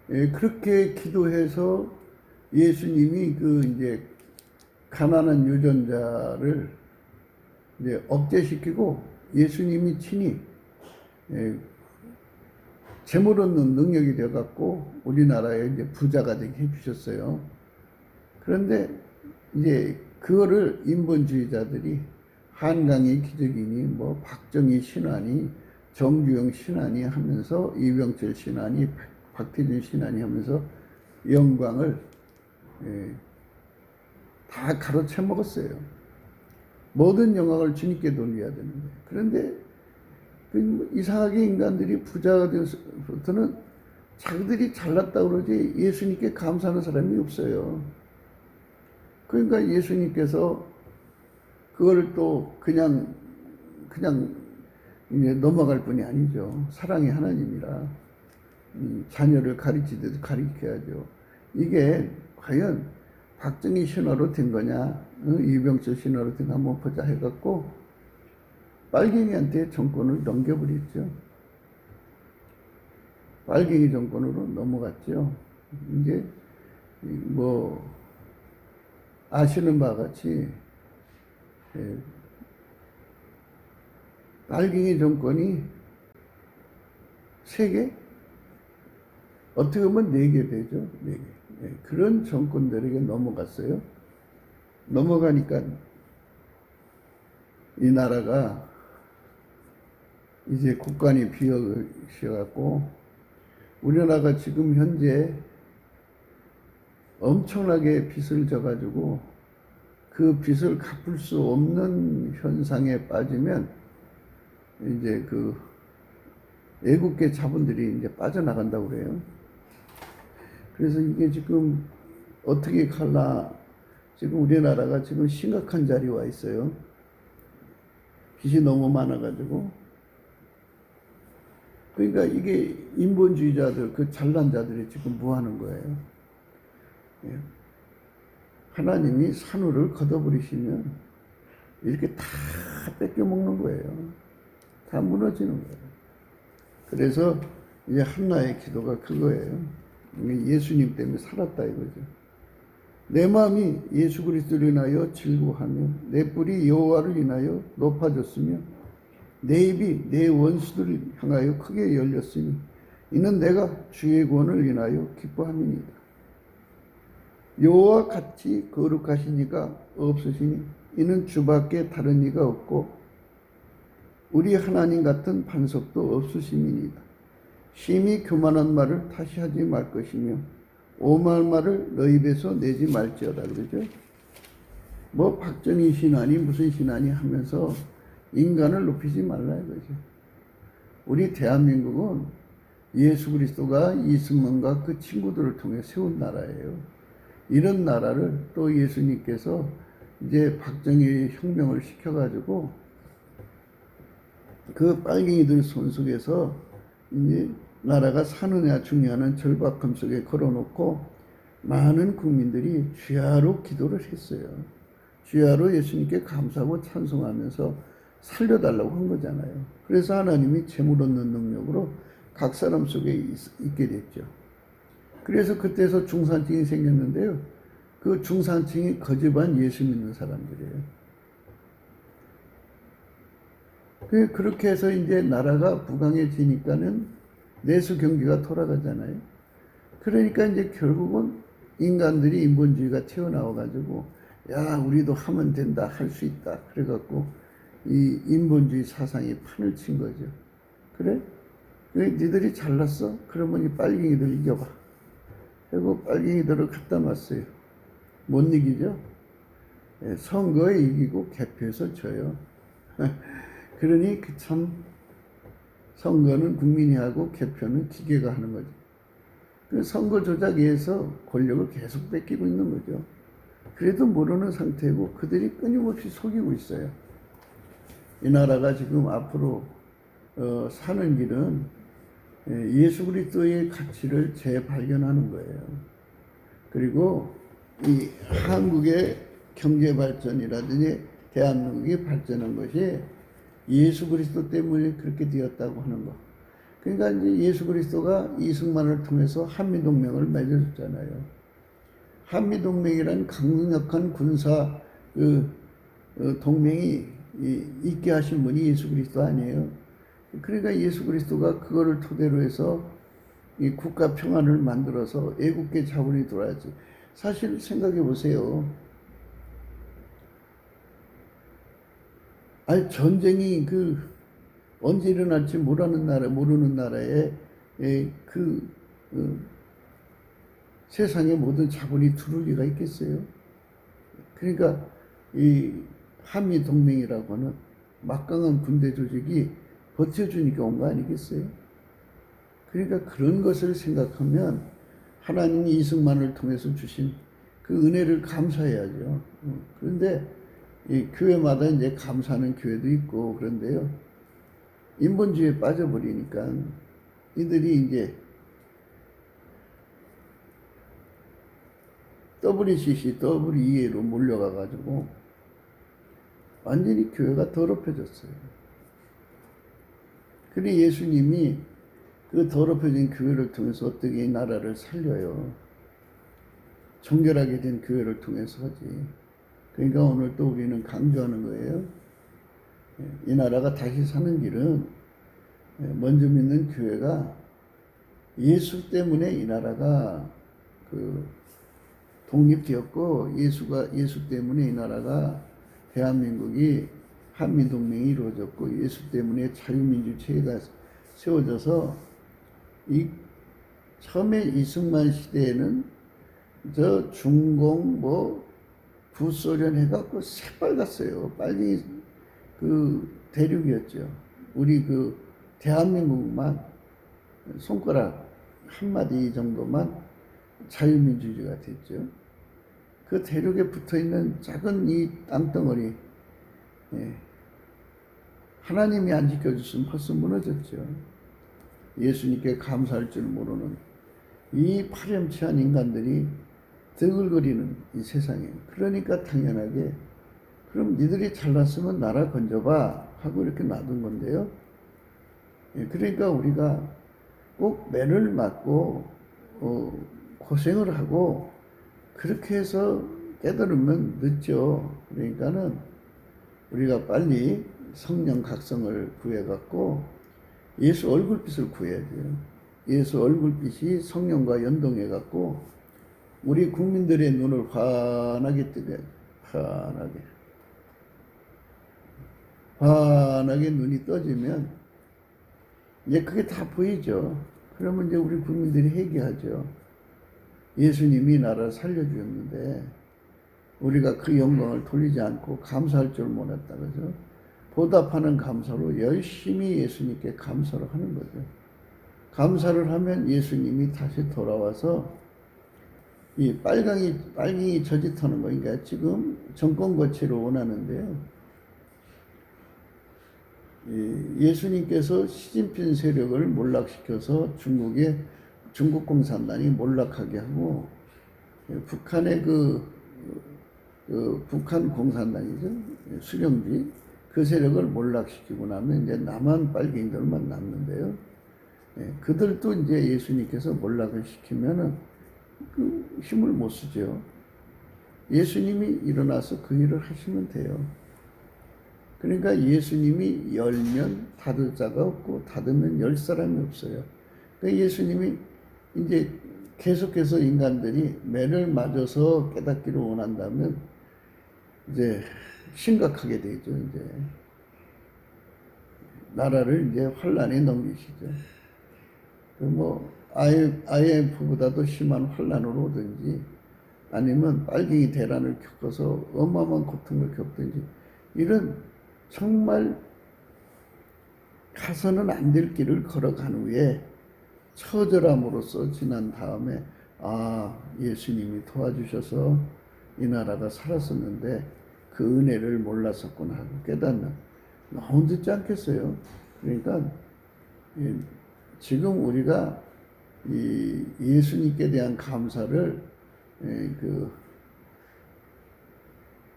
Speaker 1: 그렇게 기도해서 예수님이 이제 가난한 유전자를 이제 억제시키고 예수님이 친히 재물 얻는 능력이 되어갖고 우리나라에 이제 부자가 되게 해주셨어요. 그런데 이제 그거를 인본주의자들이 한강의 기적이니 박정희 신하니 정주영 신하니 하면서 이병철 신하니 박태준 신안이 하면서 영광을 다 가로채 먹었어요. 모든 영광을 주님께 돌려야 되는데. 그런데 이상하게 인간들이 부자가 되어서부터는 자기들이 잘났다고 그러지 예수님께 감사하는 사람이 없어요. 그러니까 예수님께서 그걸 또 그냥 이제 넘어갈 뿐이 아니죠. 사랑의 하나님이라 자녀를 가르치듯 가르쳐야죠. 이게 과연 박정희 신화로 된 거냐, 이병철 신화로 된 거 한번 보자 해갖고 빨갱이한테 정권을 넘겨버렸죠. 빨갱이 정권으로 넘어갔죠. 이제 뭐 아시는 바와 같이 빨갱이 정권이 세계 어떻게 보면 4개 되죠. 4개. 그런 정권들에게 넘어갔어요. 넘어가니까 이 나라가 이제 국간이 비어셔갖고 우리나라가 지금 현재 엄청나게 빚을 져가지고 그 빚을 갚을 수 없는 현상에 빠지면 이제 그 외국계 자본들이 이제 빠져나간다고 그래요. 그래서 이게 지금 어떻게 갈라, 지금 우리나라가 지금 심각한 자리에 와 있어요. 빚이 너무 많아가지고. 그러니까 이게 인본주의자들, 그 잘난 자들이 지금 뭐 하는 거예요? 하나님이 산후를 걷어버리시면 이렇게 다 뺏겨먹는 거예요. 다 무너지는 거예요. 그래서 이제 한나의 기도가 그거예요. 예수님 때문에 살았다 이거죠. 내 마음이 예수 그리스도를 인하여 즐거워하며 내 뿔이 여호와를 인하여 높아졌으며 내 입이 내 원수들을 향하여 크게 열렸으니 이는 내가 주의 구원을 인하여 기뻐함이니이다. 여호와 같이 거룩하신 이가 없으시니 이는 주밖에 다른 이가 없고 우리 하나님 같은 반석도 없으심이니이다. 심히 교만한 말을 다시 하지 말 것이며 오만한 말을 너희 입에서 내지 말지어다 그러죠. 뭐 박정희 신하니 무슨 신하니 하면서 인간을 높이지 말라 이거죠. 우리 대한민국은 예수 그리스도가 이승만과 그 친구들을 통해 세운 나라예요. 이런 나라를 또 예수님께서 이제 박정희 혁명을 시켜가지고 그 빨갱이들 손 속에서 이제 나라가 사느냐 죽느냐는 절박함 속에 걸어놓고 많은 국민들이 주야로 기도를 했어요. 주야로 예수님께 감사하고 찬송하면서 살려달라고 한 거잖아요. 그래서 하나님이 재물 얻는 능력으로 각 사람 속에 있게 됐죠. 그래서 그때서 중산층이 생겼는데요. 그 중산층이 거짓말 예수 믿는 사람들이에요. 그렇게 해서 이제 나라가 부강해지니까는 내수 경기가 돌아가잖아요. 그러니까 이제 결국은 인간들이 인본주의가 튀어나와가지고 야 우리도 하면 된다 할 수 있다 그래갖고 이 인본주의 사상이 판을 친 거죠. 그래? 니들이 잘났어? 그러면 이 빨갱이들 이겨봐. 그리고 빨갱이들을 갖다 놨어요. 못 이기죠? 선거에 이기고 개표에서 져요. 그러니 참 선거는 국민이 하고 개표는 기계가 하는 거죠. 그 선거 조작위에서 권력을 계속 뺏기고 있는 거죠. 그래도 모르는 상태고 그들이 끊임없이 속이고 있어요. 이 나라가 지금 앞으로 사는 길은 예수 그리스도의 가치를 재발견하는 거예요. 그리고 이 한국의 경제 발전이라든지 대한민국이 발전한 것이 예수 그리스도 때문에 그렇게 되었다고 하는 거. 그러니까 이제 예수 그리스도가 이승만을 통해서 한미동맹을 맺어줬잖아요. 한미동맹이란 강력한 군사 동맹이 있게 하신 분이 예수 그리스도 아니에요. 그러니까 예수 그리스도가 그거를 토대로 해서 이 국가 평안을 만들어서 애국계 자본이 돌아야지. 사실 생각해 보세요. 아니 전쟁이 언제 일어날지 모르는 나라에 그 어, 세상의 모든 자본이 두를 리가 있겠어요? 그러니까 이 한미 동맹이라고 하는 막강한 군대 조직이 버텨주니까 온 거 아니겠어요? 그러니까 그런 것을 생각하면 하나님이 이승만을 통해서 주신 그 은혜를 감사해야죠. 그런데 이 교회마다 이제 감사하는 교회도 있고 그런데요. 인본주의에 빠져버리니까 이들이 이제 WCC, WEA로 몰려가가지고 완전히 교회가 더럽혀졌어요. 그래 예수님이 그 더럽혀진 교회를 통해서 어떻게 이 나라를 살려요. 정결하게 된 교회를 통해서 하지. 그러니까 오늘 또 우리는 강조하는 거예요. 이 나라가 다시 사는 길은 먼저 믿는 교회가 예수 때문에 이 나라가 그 독립되었고 예수 때문에 이 나라가 대한민국이 한미동맹이 이루어졌고 예수 때문에 자유민주 체제가 세워져서 이 처음에 이승만 시대에는 저 중공 구소련 해갖고 새빨갛어요. 빨리 그 대륙이었죠. 우리 그 대한민국만 손가락 한마디 정도만 자유민주주의가 됐죠. 그 대륙에 붙어있는 작은 이 땅덩어리, 하나님이 안 지켜줬으면 벌써 무너졌죠. 예수님께 감사할 줄 모르는 이 파렴치한 인간들이 드글거리는 이 세상에. 그러니까 당연하게 그럼 니들이 잘났으면 나라 건져봐 하고 이렇게 놔둔 건데요. 그러니까 우리가 꼭 매를 맞고 고생을 하고 그렇게 해서 깨달으면 늦죠. 그러니까는 우리가 빨리 성령 각성을 구해갖고 예수 얼굴빛을 구해야 돼요. 예수 얼굴빛이 성령과 연동해갖고 우리 국민들의 눈을 환하게 뜨게, 환하게 눈이 떠지면 이제 그게 다 보이죠. 그러면 이제 우리 국민들이 회개하죠. 예수님이 나라를 살려주셨는데 우리가 그 영광을 돌리지 않고 감사할 줄 몰랐다. 그죠? 보답하는 감사로 열심히 예수님께 감사를 하는 거죠. 감사를 하면 예수님이 다시 돌아와서 이 빨갱이 저짓하는 거, 그러니까 지금 정권 거치를 원하는데요. 예수님께서 시진핑 세력을 몰락시켜서 중국 공산당이 몰락하게 하고 북한의 북한 공산당이죠. 수령지 그 세력을 몰락시키고 나면 이제 남한 빨갱이들만 남는데요. 그들도 이제 예수님께서 몰락을 시키면은 그 힘을 못 쓰죠. 예수님이 일어나서 그 일을 하시면 돼요. 그러니까 예수님이 열면 닫을 자가 없고 닫으면 열 사람이 없어요. 그러니까 예수님이 이제 계속해서 인간들이 매를 맞아서 깨닫기를 원한다면 이제 심각하게 되죠. 이제 나라를 이제 환란에 넘기시죠. IMF보다도 심한 환란으로 오든지 아니면 빨갱이 대란을 겪어서 어마어마한 고통을 겪든지 이런 정말 가서는 안 될 길을 걸어간 후에 처절함으로써 지난 다음에 예수님이 도와주셔서 이 나라가 살았었는데 그 은혜를 몰랐었구나 하고 깨닫는 너무 늦지 않겠어요. 그러니까 지금 우리가 이 예수님께 대한 감사를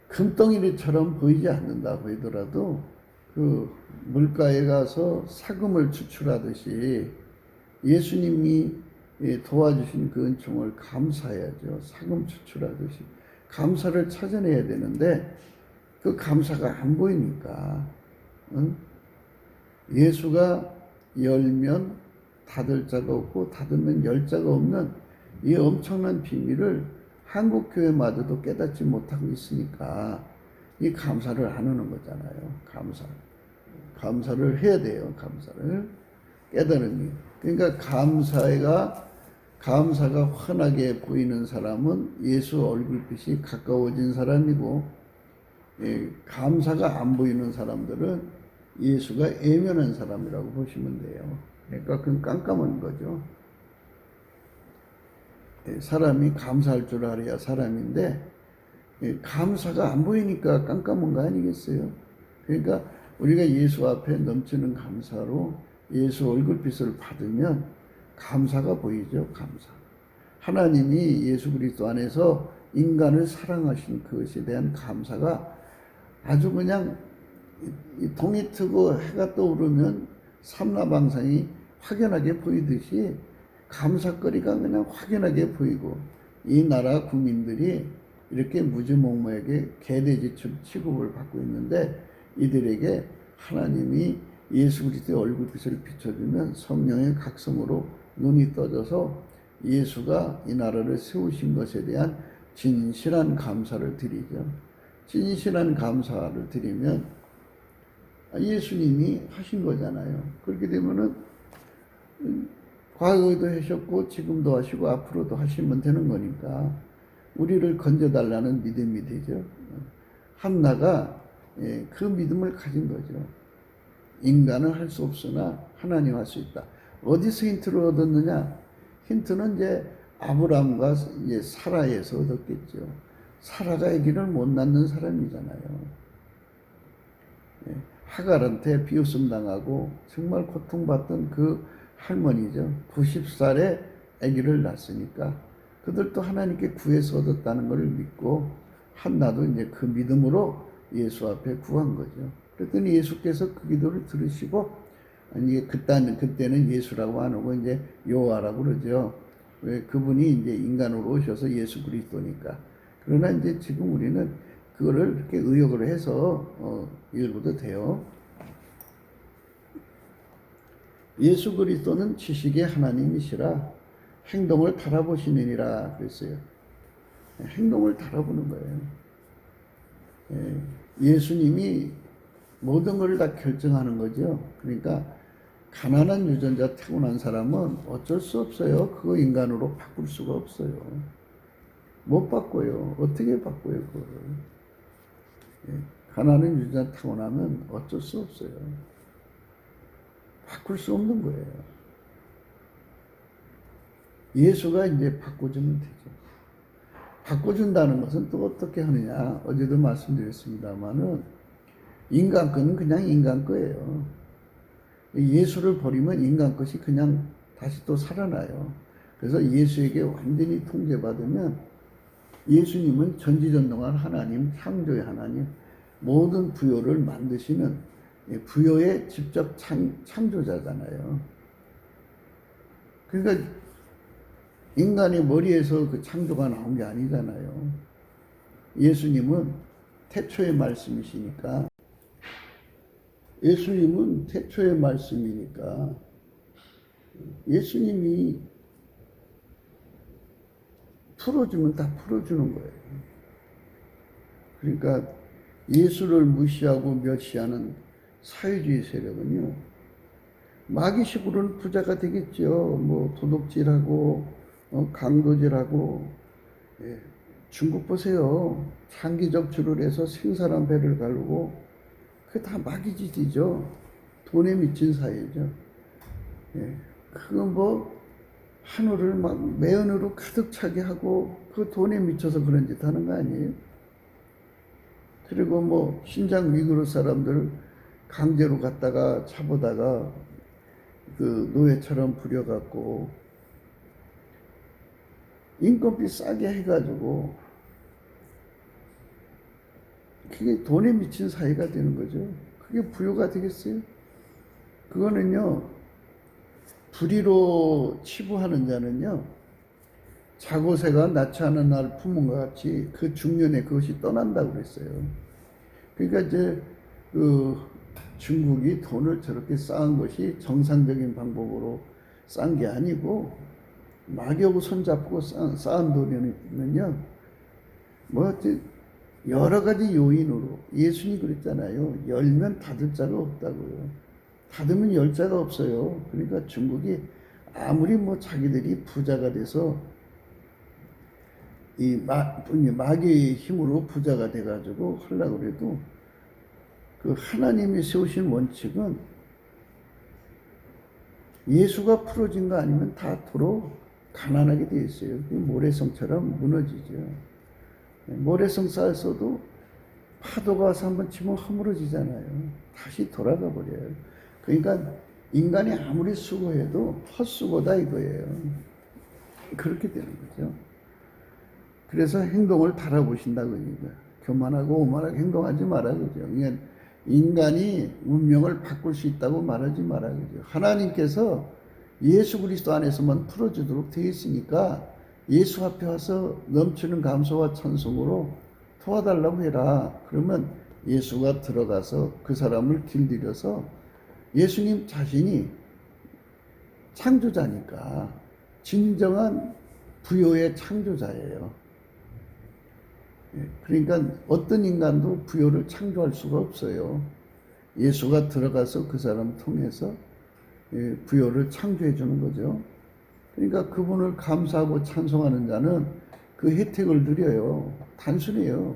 Speaker 1: 금덩이처럼 보이지 않는다고 하더라도 그 물가에 가서 사금을 추출하듯이 예수님이 도와주신 그 은총을 감사해야죠. 사금 추출하듯이 감사를 찾아내야 되는데 그 감사가 안 보이니까 예수가 열면 닫을 자가 없고 닫으면 열 자가 없는 이 엄청난 비밀을 한국 교회마저도 깨닫지 못하고 있으니까 이 감사를 안 하는 거잖아요. 감사를 해야 돼요. 감사를 깨달은 일. 그러니까 감사가 감사가 환하게 보이는 사람은 예수 얼굴빛이 가까워진 사람이고, 감사가 안 보이는 사람들은 예수가 애면한 사람이라고 보시면 돼요. 그러니까 그건 깜깜한 거죠. 사람이 감사할 줄 알아야 사람인데, 감사가 안 보이니까 깜깜한 거 아니겠어요? 그러니까 우리가 예수 앞에 넘치는 감사로 예수 얼굴빛을 받으면 감사가 보이죠. 감사. 하나님이 예수 그리스도 안에서 인간을 사랑하신 그것에 대한 감사가 아주 그냥 동이 트고 해가 떠오르면 삼라방상이 확연하게 보이듯이 감사거리가 그냥 확연하게 보이고, 이 나라 국민들이 이렇게 무지몽모에게 개돼지 취급을 받고 있는데, 이들에게 하나님이 예수 그리스도의 얼굴빛을 비춰주면 성령의 각성으로 눈이 떠져서 예수가 이 나라를 세우신 것에 대한 진실한 감사를 드리죠. 진실한 감사를 드리면 예수님이 하신 거잖아요. 그렇게 되면은 과거에도 하셨고 지금도 하시고 앞으로도 하시면 되는 거니까 우리를 건져달라는 믿음이 되죠. 한나가 그 믿음을 가진 거죠. 인간은 할 수 없으나 하나님 할 수 있다. 어디서 힌트를 얻었느냐? 힌트는 이제 아브라함과 이제 사라에서 얻었겠죠. 사라가 아기를 못 낳는 사람이잖아요. 하갈한테 비웃음 당하고 정말 고통받던 그 할머니죠. 90살에 아기를 낳았으니까 그들도 하나님께 구해서 얻었다는 것을 믿고, 한나도 이제 그 믿음으로 예수 앞에 구한 거죠. 그랬더니 예수께서 그 기도를 들으시고, 아니 그때는 예수라고 안 하고 이제 여호와라고 그러죠. 왜? 그분이 이제 인간으로 오셔서 예수 그리스도니까. 그러나 이제 지금 우리는 그거를 이렇게 의역을 해서 읽어도 돼요. 예수 그리스도는 지식의 하나님이시라 행동을 달아보시느니라 그랬어요. 행동을 달아보는 거예요. 예수님이 모든 걸 다 결정하는 거죠. 그러니까 가난한 유전자 타고난 사람은 어쩔 수 없어요. 그거 인간으로 바꿀 수가 없어요. 못 바꿔요. 어떻게 바꿔요, 그거를. 가난한 유전자 타고나면 어쩔 수 없어요. 바꿀 수 없는 거예요. 예수가 이제 바꿔주면 되죠. 바꿔준다는 것은 또 어떻게 하느냐. 어제도 말씀드렸습니다만은 인간 거는 그냥 인간 거예요. 예수를 버리면 인간 것이 그냥 다시 또 살아나요. 그래서 예수에게 완전히 통제받으면 예수님은 전지전능한 하나님, 창조의 하나님, 모든 부여를 만드시는 부여의 직접 창조자잖아요. 그러니까 인간의 머리에서 그 창조가 나온 게 아니잖아요. 예수님은 태초의 말씀이시니까, 예수님은 태초의 말씀이니까 예수님이 풀어주면 다 풀어주는 거예요. 그러니까 예수를 무시하고 멸시하는 사회주의 세력은요, 마귀식으로는 부자가 되겠죠. 뭐 도둑질하고 강도질하고. 중국 보세요. 장기 적출을 해서 생사람 배를 가르고, 그게 다 마귀짓이죠. 돈에 미친 사회죠. 그건 뭐 하늘을 막 매연으로 가득 차게 하고 그 돈에 미쳐서 그런 짓 하는 거 아니에요? 그리고 뭐 신장 위구르 사람들 강제로 갖다가 차보다가 그 노예처럼 부려갖고 인건비 싸게 해가지고 그게 돈에 미친 사회가 되는 거죠. 그게 부유가 되겠어요? 그거는요, 불의로 치부하는 자는요, 자고새가 낳지 않은 날 품은 것 같이 그 중년에 그것이 떠난다고 그랬어요. 그러니까 이제 그 중국이 돈을 저렇게 쌓은 것이 정상적인 방법으로 쌓은 게 아니고, 마귀하고 손잡고 쌓은 돈이면요, 뭐 여러 가지 요인으로, 예수님이 그랬잖아요. 열면 닫을 자가 없다고요. 닫으면 열 자가 없어요. 그러니까 중국이 아무리 뭐 자기들이 부자가 돼서 이 마귀의 힘으로 부자가 돼가지고 하려고 그래도 그 하나님이 세우신 원칙은 예수가 풀어진 거 아니면 다 도로 가난하게 돼 있어요. 모래성처럼 무너지죠. 모래성 쌓였어도 파도가 와서 한번 치면 허물어지잖아요. 다시 돌아가 버려요. 그러니까 인간이 아무리 수고해도 헛수고다 이거예요. 그렇게 되는 거죠. 그래서 행동을 달아보신다고 그러니까 교만하고 오만하게 행동하지 마라 그죠. 그러니까 인간이 운명을 바꿀 수 있다고 말하지 마라 그죠. 하나님께서 예수 그리스도 안에서만 풀어주도록 되어 있으니까 예수 앞에 와서 넘치는 감사와 찬송으로 도와달라고 해라. 그러면 예수가 들어가서 그 사람을 길들여서 예수님 자신이 창조자니까 진정한 부요의 창조자예요. 그러니까 어떤 인간도 부요를 창조할 수가 없어요. 예수가 들어가서 그 사람 통해서 부요를 창조해 주는 거죠. 그러니까 그분을 감사하고 찬송하는 자는 그 혜택을 누려요. 단순해요.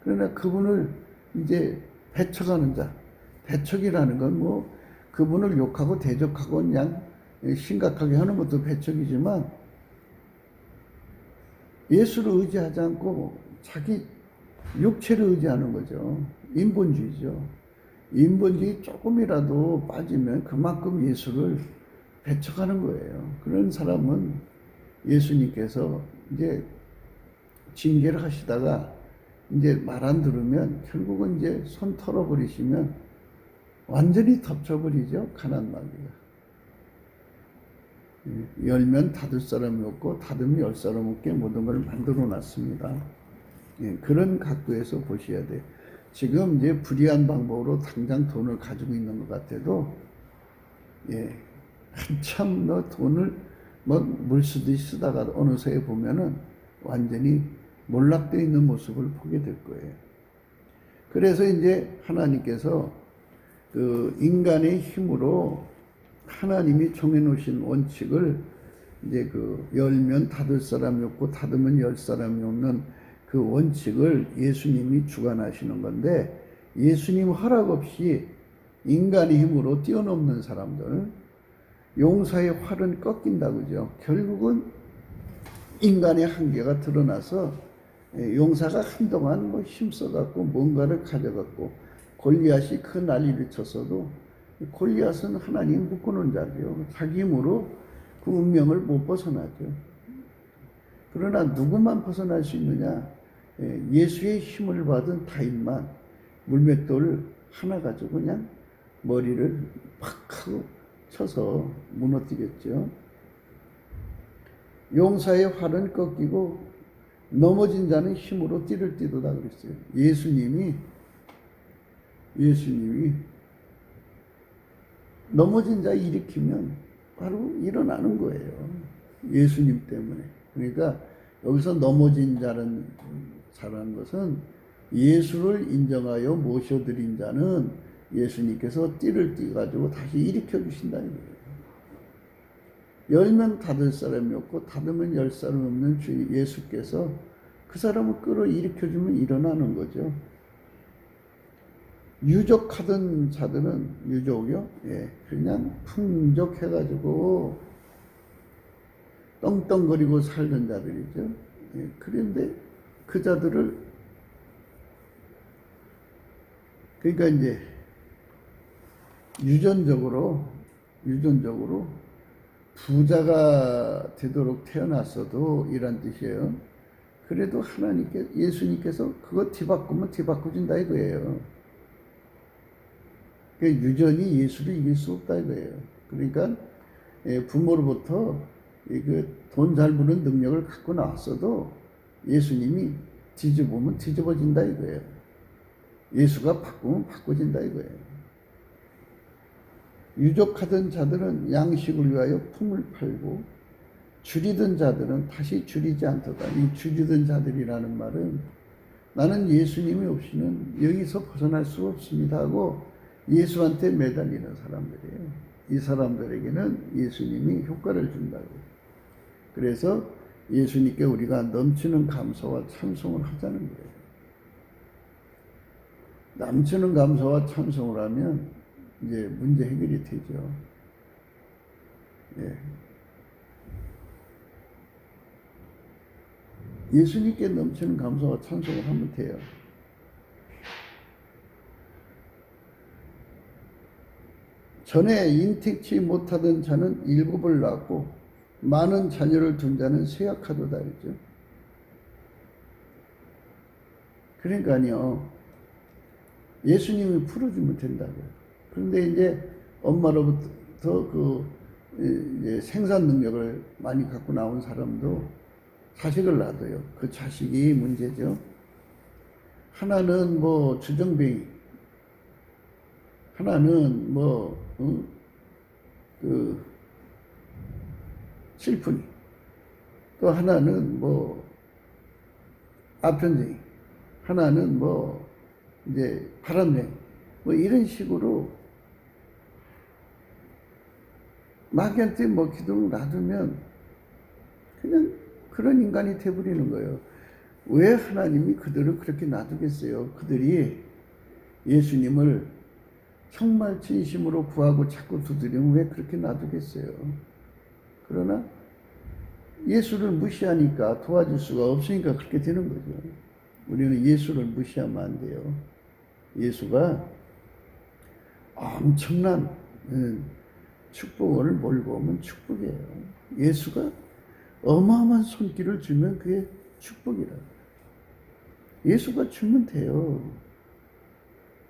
Speaker 1: 그러나 그분을 이제 배척하는 자, 배척이라는 건 뭐 그분을 욕하고 대적하고 그냥 심각하게 하는 것도 배척이지만 예수를 의지하지 않고 자기 육체를 의지하는 거죠. 인본주의죠. 인본주의 조금이라도 빠지면 그만큼 예수를 배척하는 거예요. 그런 사람은 예수님께서 이제 징계를 하시다가 이제 말 안 들으면 결국은 이제 손 털어버리시면 완전히 덮쳐버리죠. 가난 마귀가. 열면 닫을 사람이 없고 닫으면 열 사람 없게 모든 걸 만들어 놨습니다. 그런 각도에서 보셔야 돼요. 지금 이제 불의한 방법으로 당장 돈을 가지고 있는 것 같아도 한참 너 돈을 뭐 물쓰듯이 쓰다가 어느새에 보면은 완전히 몰락되어 있는 모습을 보게 될 거예요. 그래서 이제 하나님께서 그 인간의 힘으로 하나님이 정해놓으신 원칙을 이제 그 열면 닫을 사람이 없고 닫으면 열 사람이 없는 그 원칙을 예수님이 주관하시는 건데 예수님 허락 없이 인간의 힘으로 뛰어넘는 사람들 용사의 활은 꺾인다 그죠. 결국은 인간의 한계가 드러나서 용사가 한동안 뭐 힘써갖고 뭔가를 가져갖고 골리앗이 그 난리를 쳤어도 골리앗은 하나님 묶어놓은 자죠. 자기 힘으로 그 운명을 못 벗어나죠. 그러나 누구만 벗어날 수 있느냐? 예수의 힘을 받은 다윗만 물맷돌 하나 가지고 그냥 머리를 팍 하고 쳐서 무너뜨렸죠. 용사의 활은 꺾이고 넘어진 자는 힘으로 띠를 띠도다 그랬어요. 예수님이 넘어진 자 일으키면 바로 일어나는 거예요. 예수님 때문에. 그러니까 여기서 넘어진 자라는 것은 예수를 인정하여 모셔드린 자는 예수님께서 띠를 띠가지고 다시 일으켜 주신다는 거예요. 열면 닫을 사람이 없고 닫으면 열 사람이 없는 주 예수께서 그 사람을 끌어 일으켜주면 일어나는 거죠. 유족하던 자들은 유족이요? 그냥 풍족해가지고 떵떵거리고 살던 자들이죠. 그런데 그 자들을 그러니까 이제 유전적으로 부자가 되도록 태어났어도 이란 뜻이에요. 그래도 예수님께서 그거 뒤바꾸면 뒤바꿔준다 이거예요. 유전이 예수를 이길 수 없다 이거예요. 그러니까 부모로부터 돈 잘 버는 능력을 갖고 나왔어도 예수님이 뒤집으면 뒤집어진다 이거예요. 예수가 바꾸면 바꿔진다 이거예요. 유족하던 자들은 양식을 위하여 품을 팔고 줄이던 자들은 다시 줄이지 않도다. 이 줄이던 자들이라는 말은 나는 예수님이 없이는 여기서 벗어날 수 없습니다 하고 예수한테 매달리는 사람들이에요. 이 사람들에게는 예수님이 효과를 준다고. 그래서 예수님께 우리가 넘치는 감사와 찬송을 하자는 거예요. 넘치는 감사와 찬송을 하면 이제 문제 해결이 되죠. 예. 예수님께 넘치는 감사와 찬송을 하면 돼요. 전에 인택치 못하던 자는 일곱을 낳고 많은 자녀를 둔 자는 쇠약하도다 했죠. 그러니까요, 예수님이 풀어주면 된다고요. 그런데 이제 엄마로부터 그 이제 생산 능력을 많이 갖고 나온 사람도 자식을 낳아도요, 그 자식이 문제죠. 하나는 뭐 주정뱅이, 하나는 뭐 그 실푼이, 또 하나는 뭐 아편쟁이, 하나는 뭐 이제 바람쟁이, 뭐 이런 식으로 마귀한테 먹히도록 놔두면 그냥 그런 인간이 돼버리는 거예요. 왜 하나님이 그들을 그렇게 놔두겠어요? 그들이 예수님을 정말 진심으로 구하고 자꾸 두드리면 왜 그렇게 놔두겠어요? 그러나 예수를 무시하니까 도와줄 수가 없으니까 그렇게 되는 거죠. 우리는 예수를 무시하면 안 돼요. 예수가 엄청난 축복을 몰고 오면 축복이에요. 예수가 어마어마한 손길을 주면 그게 축복이라고. 예수가 주면 돼요.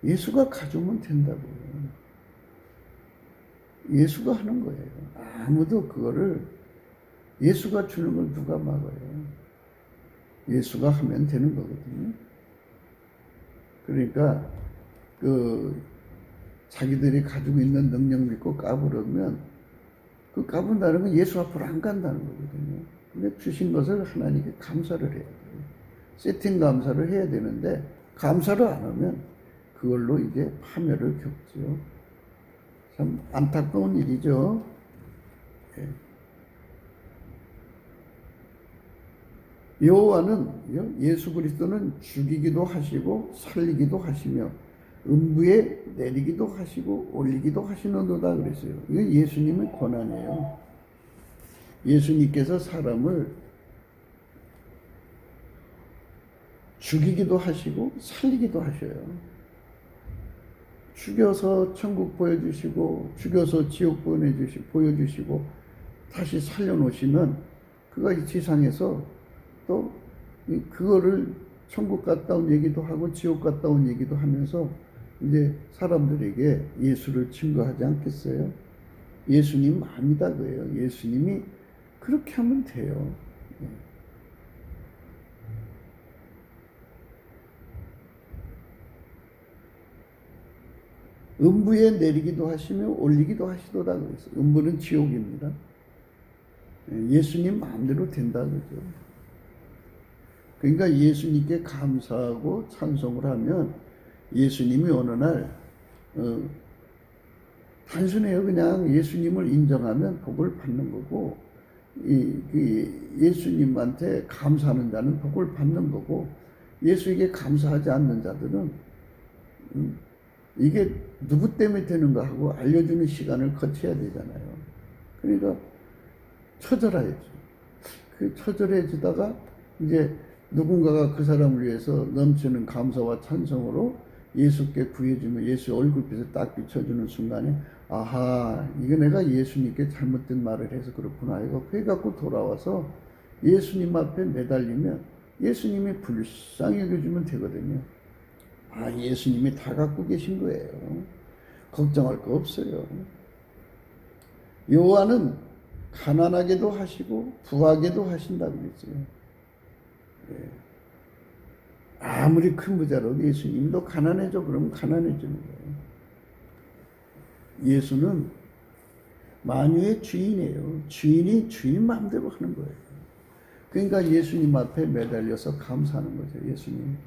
Speaker 1: 예수가 가져오면 된다고. 예수가 하는 거예요. 아무도 그거를 예수가 주는 걸 누가 막아요. 예수가 하면 되는 거거든요. 그러니까 그 자기들이 가지고 있는 능력 믿고 까부르면 그 까분다는 건 예수 앞으로 안 간다는 거거든요. 근데 주신 것을 하나님께 감사를 해야 돼요. 세팅 감사를 해야 되는데 감사를 안 하면 그걸로 이제 파멸을 겪죠. 참 안타까운 일이죠. 예. 여호와는 예수 그리스도는 죽이기도 하시고 살리기도 하시며 음부에 내리기도 하시고 올리기도 하시는도다 그랬어요. 이건 예수님의 권한이에요. 예수님께서 사람을 죽이기도 하시고 살리기도 하셔요. 죽여서 천국 보여주시고 죽여서 지옥 보여주시고 다시 살려놓으시면 그가 이 지상에서 또 그거를 천국 갔다 온 얘기도 하고 지옥 갔다 온 얘기도 하면서 이제 사람들에게 예수를 증거하지 않겠어요? 예수님 마음이다 그래요. 예수님이 그렇게 하면 돼요. 음부에 내리기도 하시며 올리기도 하시도다 그랬어요. 음부는 지옥입니다. 예수님 마음대로 된다 그러죠. 그러니까 예수님께 감사하고 찬송을 하면 예수님이 어느 날 단순해요. 그냥 예수님을 인정하면 복을 받는 거고 예수님한테 감사하는 자는 복을 받는 거고 예수에게 감사하지 않는 자들은 이게 누구 때문에 되는가 하고 알려주는 시간을 거쳐야 되잖아요. 그러니까 처절해야죠. 그 처절해지다가 이제 누군가가 그 사람을 위해서 넘치는 감사와 찬송으로 예수께 구해주면 예수 얼굴빛에 딱 비춰주는 순간에 아하, 이거 내가 예수님께 잘못된 말을 해서 그렇구나 이거 해갖고 돌아와서 예수님 앞에 매달리면 예수님이 불쌍히 여겨주면 되거든요. 아, 예수님이 다 갖고 계신 거예요. 걱정할 거 없어요. 여호와는 가난하게도 하시고 부하게도 하신다고 그랬어요. 예. 아무리 큰 부자라도 예수님도 가난해져 그러면 가난해지는 거예요. 예수는 만유의 주인이에요. 주인이 주인 마음대로 하는 거예요. 그러니까 예수님 앞에 매달려서 감사하는 거죠. 예수님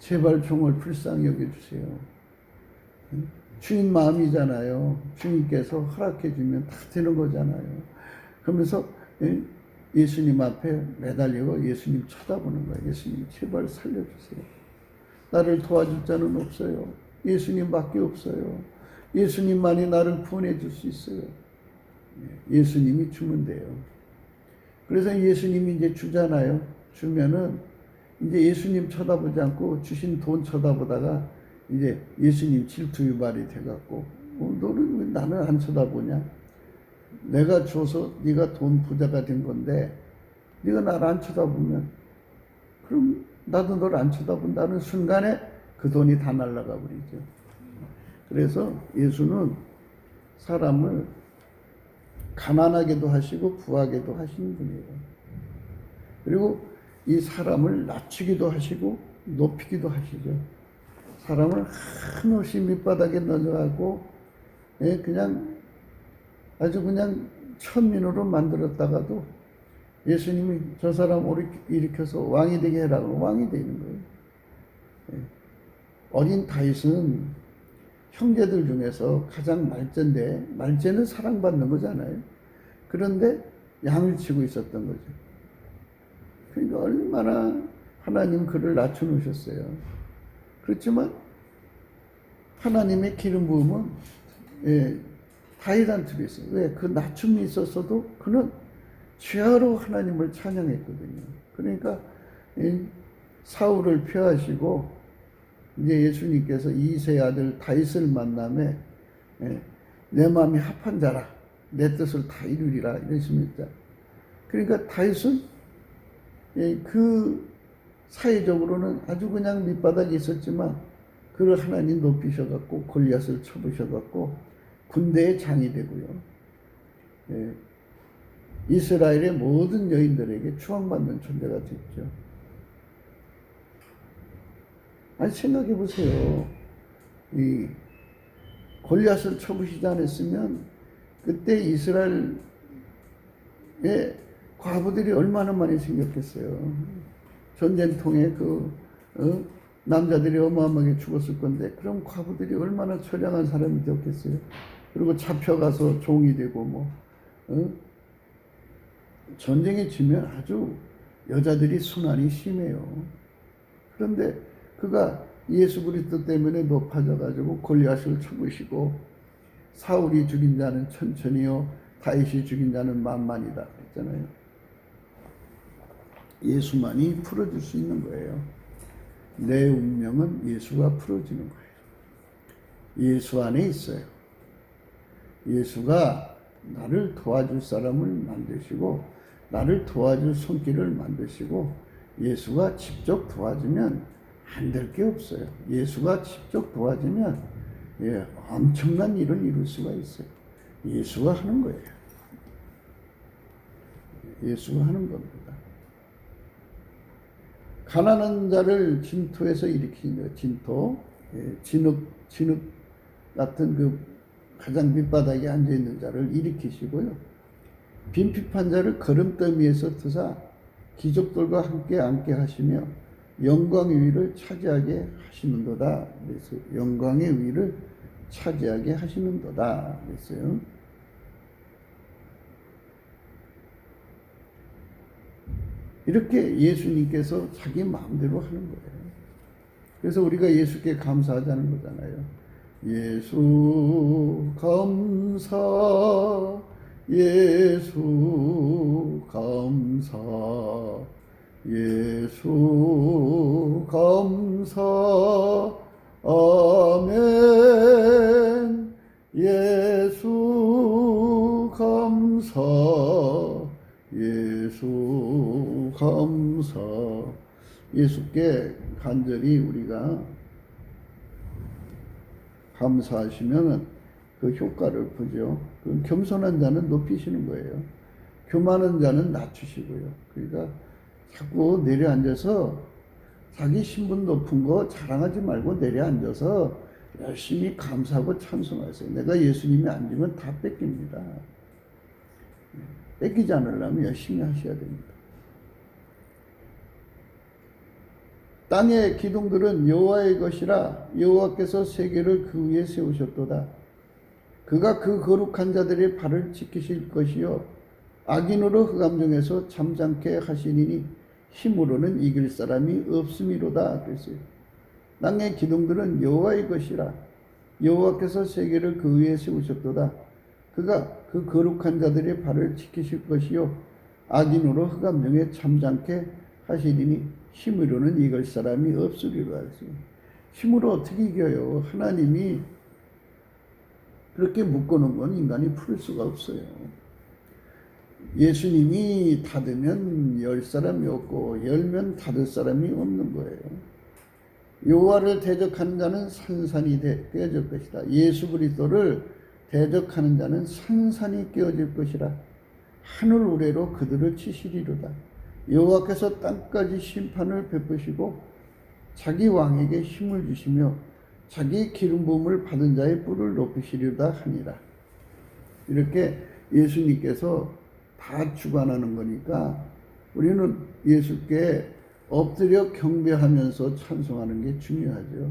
Speaker 1: 제발 종을 불쌍히 여겨주세요. 주인 마음이잖아요. 주인께서 허락해 주면 다 되는 거잖아요. 그러면서 예수님 앞에 매달리고 예수님 쳐다보는 거예요. 예수님 제발 살려주세요. 나를 도와줄 자는 없어요. 예수님밖에 없어요. 예수님만이 나를 구원해 줄 수 있어요. 예수님이 주면 돼요. 그래서 예수님이 이제 주잖아요. 주면은 이제 예수님 쳐다보지 않고 주신 돈 쳐다보다가 이제 예수님 질투 유발이 돼갖고 너는 왜 나는 안 쳐다보냐? 내가 줘서 네가 돈 부자가 된 건데 네가 나를 안 쳐다보면 그럼 나도 너를 안 쳐다본다는 순간에 그 돈이 다 날아가 버리죠. 그래서 예수는 사람을 가난하게도 하시고 부하게도 하시는 분이에요. 그리고 이 사람을 낮추기도 하시고 높이기도 하시죠. 사람을 한없이 밑바닥에 넣어가고 그냥 아주 그냥 천민으로 만들었다가도 예수님이 저 사람 일으켜서 왕이 되게 해라고 왕이 되는 거예요. 어린 다윗은 형제들 중에서 가장 말째인데 말째는 사랑받는 거잖아요. 그런데 양을 치고 있었던 거죠. 그러니까 얼마나 하나님 그를 낮춰놓으셨어요. 그렇지만 하나님의 기름 부음은 다윗한테 있어요. 왜? 그 낮춤이 있었어도 그는 죄하로 하나님을 찬양했거든요. 그러니까 사울을 폐하시고 이제 예수님께서 이새의 아들 다윗을 만남에 내 마음이 합한 자라 내 뜻을 다 이루리라 이러십니다. 그러니까 다윗은 그 사회적으로는 아주 그냥 밑바닥에 있었지만 그를 하나님 높이셔갖고 골리앗을 쳐부셔갖고 군대의 장이 되고요. 이스라엘의 모든 여인들에게 추앙받는 존재가 됐죠. 아니 생각해 보세요. 이 골리앗을 쳐부시지 않았으면 그때 이스라엘의 과부들이 얼마나 많이 생겼겠어요. 전쟁통에 남자들이 어마어마하게 죽었을 건데 그럼 과부들이 얼마나 처량한 사람이 되었겠어요. 그리고 잡혀가서 종이 되고 전쟁에 지면 아주 여자들이 순환이 심해요. 그런데 그가 예수 그리스도 때문에 높아져 가지고 골리앗을 쳐부시고 사울이 죽인 자는 천천히요 다윗이 죽인 자는 만만이다 그랬잖아요. 예수만이 풀어줄 수 있는 거예요. 내 운명은 예수가 풀어주는 거예요. 예수 안에 있어요. 예수가 나를 도와줄 사람을 만드시고 나를 도와줄 손길을 만드시고 예수가 직접 도와주면 안 될 게 없어요. 예수가 직접 도와주면 엄청난 일을 이룰 수가 있어요. 예수가 하는 거예요. 예수가 하는 겁니다. 가난한 자를 진토에서 일으키는 거예요. 진토, 진흙 같은 그 가장 밑바닥에 앉아있는 자를 일으키시고요. 빈핍한 자를 거름더미에서 드사 기족들과 함께 앉게 하시며 영광의 위를 차지하게 하시는도다. 그래서 영광의 위를 차지하게 하시는도다. 그랬어요. 이렇게 예수님께서 자기 마음대로 하는 거예요. 그래서 우리가 예수께 감사하자는 거잖아요. 예수 감사, 예수 감사, 예수 감사, 아멘. 예수 감사, 예수 감사. 예수께 간절히 우리가 감사하시면 그 효과를 보죠. 그 겸손한 자는 높이시는 거예요. 교만한 자는 낮추시고요. 그러니까 자꾸 내려앉아서 자기 신분 높은 거 자랑하지 말고 내려앉아서 열심히 감사하고 찬송하세요. 내가 예수님이 앉으면 다 뺏깁니다. 뺏기지 않으려면 열심히 하셔야 됩니다. 땅의 기둥들은 여호와의 것이라 여호와께서 세계를 그 위에 세우셨도다. 그가 그 거룩한 자들의 발을 지키실 것이요 악인으로 흑암 중에서 잠잠케 하시니니 힘으로는 이길 사람이 없음이로다. 그랬어요. 땅의 기둥들은 여호와의 것이라 여호와께서 세계를 그 위에 세우셨도다. 그가 그 거룩한 자들의 발을 지키실 것이요 악인으로 흑암 중에 잠잠케 하시리니 힘으로는 이길 사람이 없으리라. 힘으로 어떻게 이겨요? 하나님이 그렇게 묶어놓은 건 인간이 풀 수가 없어요. 예수님이 닫으면 열 사람이 없고 열면 닫을 사람이 없는 거예요. 여호와를 대적하는 자는 산산이 깨어질 것이다. 예수 그리스도를 대적하는 자는 산산이 깨어질 것이라. 하늘 우레로 그들을 치시리로다. 여호와께서 땅까지 심판을 베푸시고 자기 왕에게 힘을 주시며 자기 기름 부음을 받은 자의 뿔을 높이시리로다 하니라. 이렇게 예수님께서 다 주관하는 거니까 우리는 예수께 엎드려 경배하면서 찬송하는 게 중요하죠.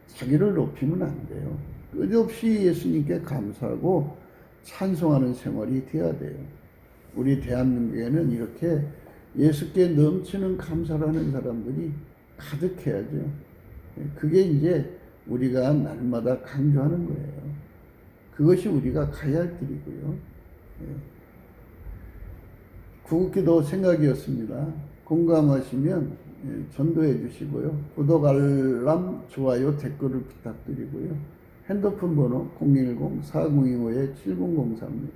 Speaker 1: 자기를 높이면 안 돼요. 끝없이 예수님께 감사하고 찬송하는 생활이 돼야 돼요. 우리 대한민국에는 이렇게 예수께 넘치는 감사를 하는 사람들이 가득해야죠. 그게 이제 우리가 날마다 강조하는 거예요. 그것이 우리가 가야 할 길이고요. 구국기도 생각이었습니다. 공감하시면 전도해 주시고요. 구독, 알람, 좋아요, 댓글을 부탁드리고요. 핸드폰 번호 010-4025-7004입니다.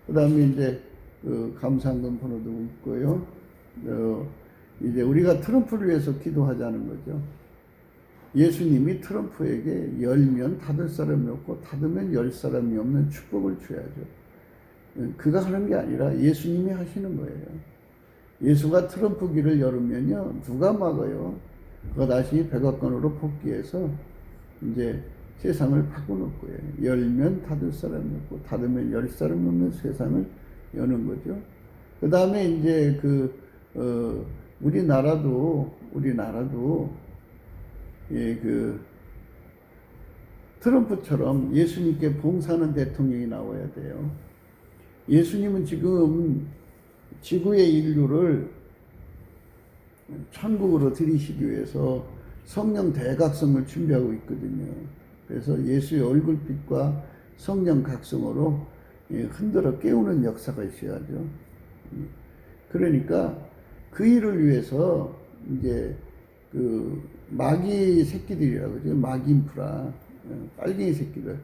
Speaker 1: 그 다음에 이제 감사한금 번호도 있고요. 이제 우리가 트럼프를 위해서 기도하자는 거죠. 예수님이 트럼프에게 열면 닫을 사람이 없고 닫으면 열 사람이 없는 축복을 줘야죠. 그가 하는 게 아니라 예수님이 하시는 거예요. 예수가 트럼프 길을 열으면요, 누가 막아요? 그가 다시 백악관으로 복귀해서 이제 세상을 바꾸는 거예요. 열면 닫을 사람이 없고 닫으면 열 사람이 없는 세상을 여는 거죠. 그 다음에 이제 우리나라도 트럼프처럼 예수님께 봉사하는 대통령이 나와야 돼요. 예수님은 지금 지구의 인류를 천국으로 들이시기 위해서 성령 대각성을 준비하고 있거든요. 그래서 예수의 얼굴빛과 성령 각성으로 흔들어 깨우는 역사가 있어야죠. 그러니까 그 일을 위해서 이제 마귀 새끼들이라고 그러죠. 마귀 인프라, 빨갱이 새끼들.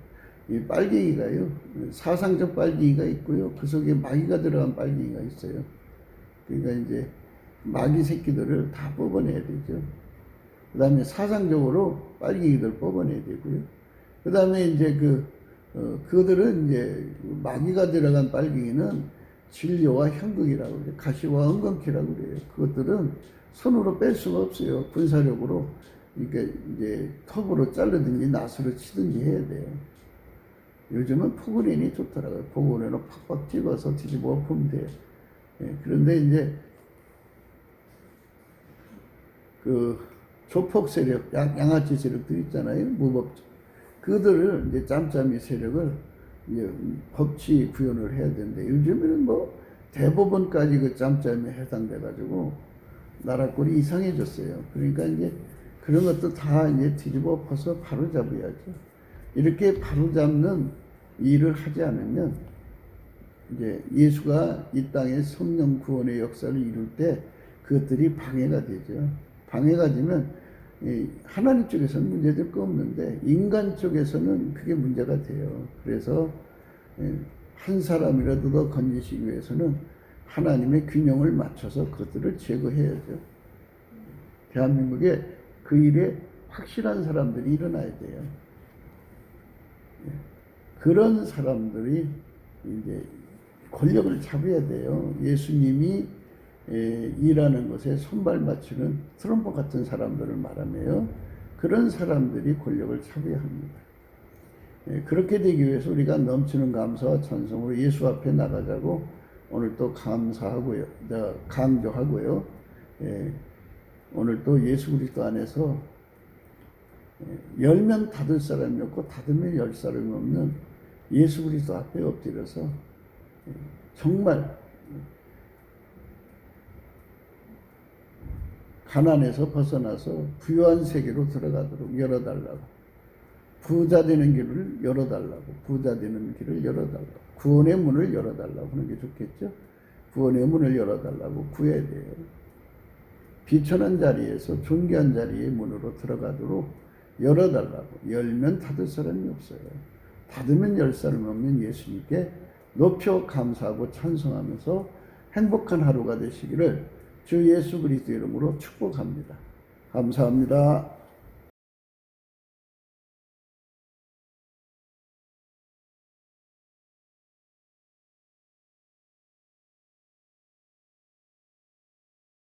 Speaker 1: 이 빨갱이가요, 사상적 빨갱이가 있고요. 그 속에 마귀가 들어간 빨갱이가 있어요. 그러니까 이제 마귀 새끼들을 다 뽑아내야 되죠. 그 다음에 사상적으로 빨갱이들 뽑아내야 되고요. 그 다음에 이제 그들은 이제 마귀가 들어간 빨갱이는 진료와 현극이라고 그래요. 가시와 은건키라고 그래요. 그것들은 손으로 뺄 수가 없어요. 군사력으로. 그러니까 이제 톱으로 자르든지 낫으로 치든지 해야 돼요. 요즘은 포그린이 좋더라고요. 포그린으로 팍팍 찍어서 뒤집어 엎으면 돼요. 그런데 이제 조폭 세력, 양아치 세력들 있잖아요. 무법적. 그들을 이제 짬짬이 세력을 이제 법치 구현을 해야 되는데 요즘에는 대법원까지 그 짬짬이 해당돼가지고 나라 꼴이 이상해졌어요. 그러니까 이제 그런 것도 다 이제 뒤집어 엎어서 바로 잡아야죠. 이렇게 바로잡는 일을 하지 않으면 이제 예수가 이 땅에 성령 구원의 역사를 이룰 때 그것들이 방해가 되죠. 방해가 되면 하나님 쪽에서는 문제될 거 없는데 인간 쪽에서는 그게 문제가 돼요. 그래서 한 사람이라도 더 건지시기 위해서는 하나님의 균형을 맞춰서 그것들을 제거해야죠. 대한민국에 그 일에 확실한 사람들이 일어나야 돼요. 그런 사람들이 이제 권력을 잡아야 돼요. 예수님이 일하는 것에 손발 맞추는 트럼프 같은 사람들을 말하며요. 그런 사람들이 권력을 잡아야 합니다. 그렇게 되기 위해서 우리가 넘치는 감사와 찬송으로 예수 앞에 나가자고 오늘 또 감사하고요, 강조하고요. 오늘도 예수 그리스도 안에서 열면 닫을 사람이 없고 닫으면 열 사람이 없는 예수 그리스도 앞에 엎드려서 정말 가난에서 벗어나서 부유한 세계로 들어가도록 열어달라고, 부자 되는 길을 열어달라고, 부자 되는 길을 열어달라고, 구원의 문을 열어달라고 하는 게 좋겠죠. 구원의 문을 열어달라고 구해야 돼요. 비천한 자리에서 존귀한 자리의 문으로 들어가도록 열어달라고. 열면 닫을 사람이 없어요. 닫으면 열 사람이 없는 예수님께 높여 감사하고 찬송하면서 행복한 하루가 되시기를 주 예수 그리스도 이름으로 축복합니다. 감사합니다.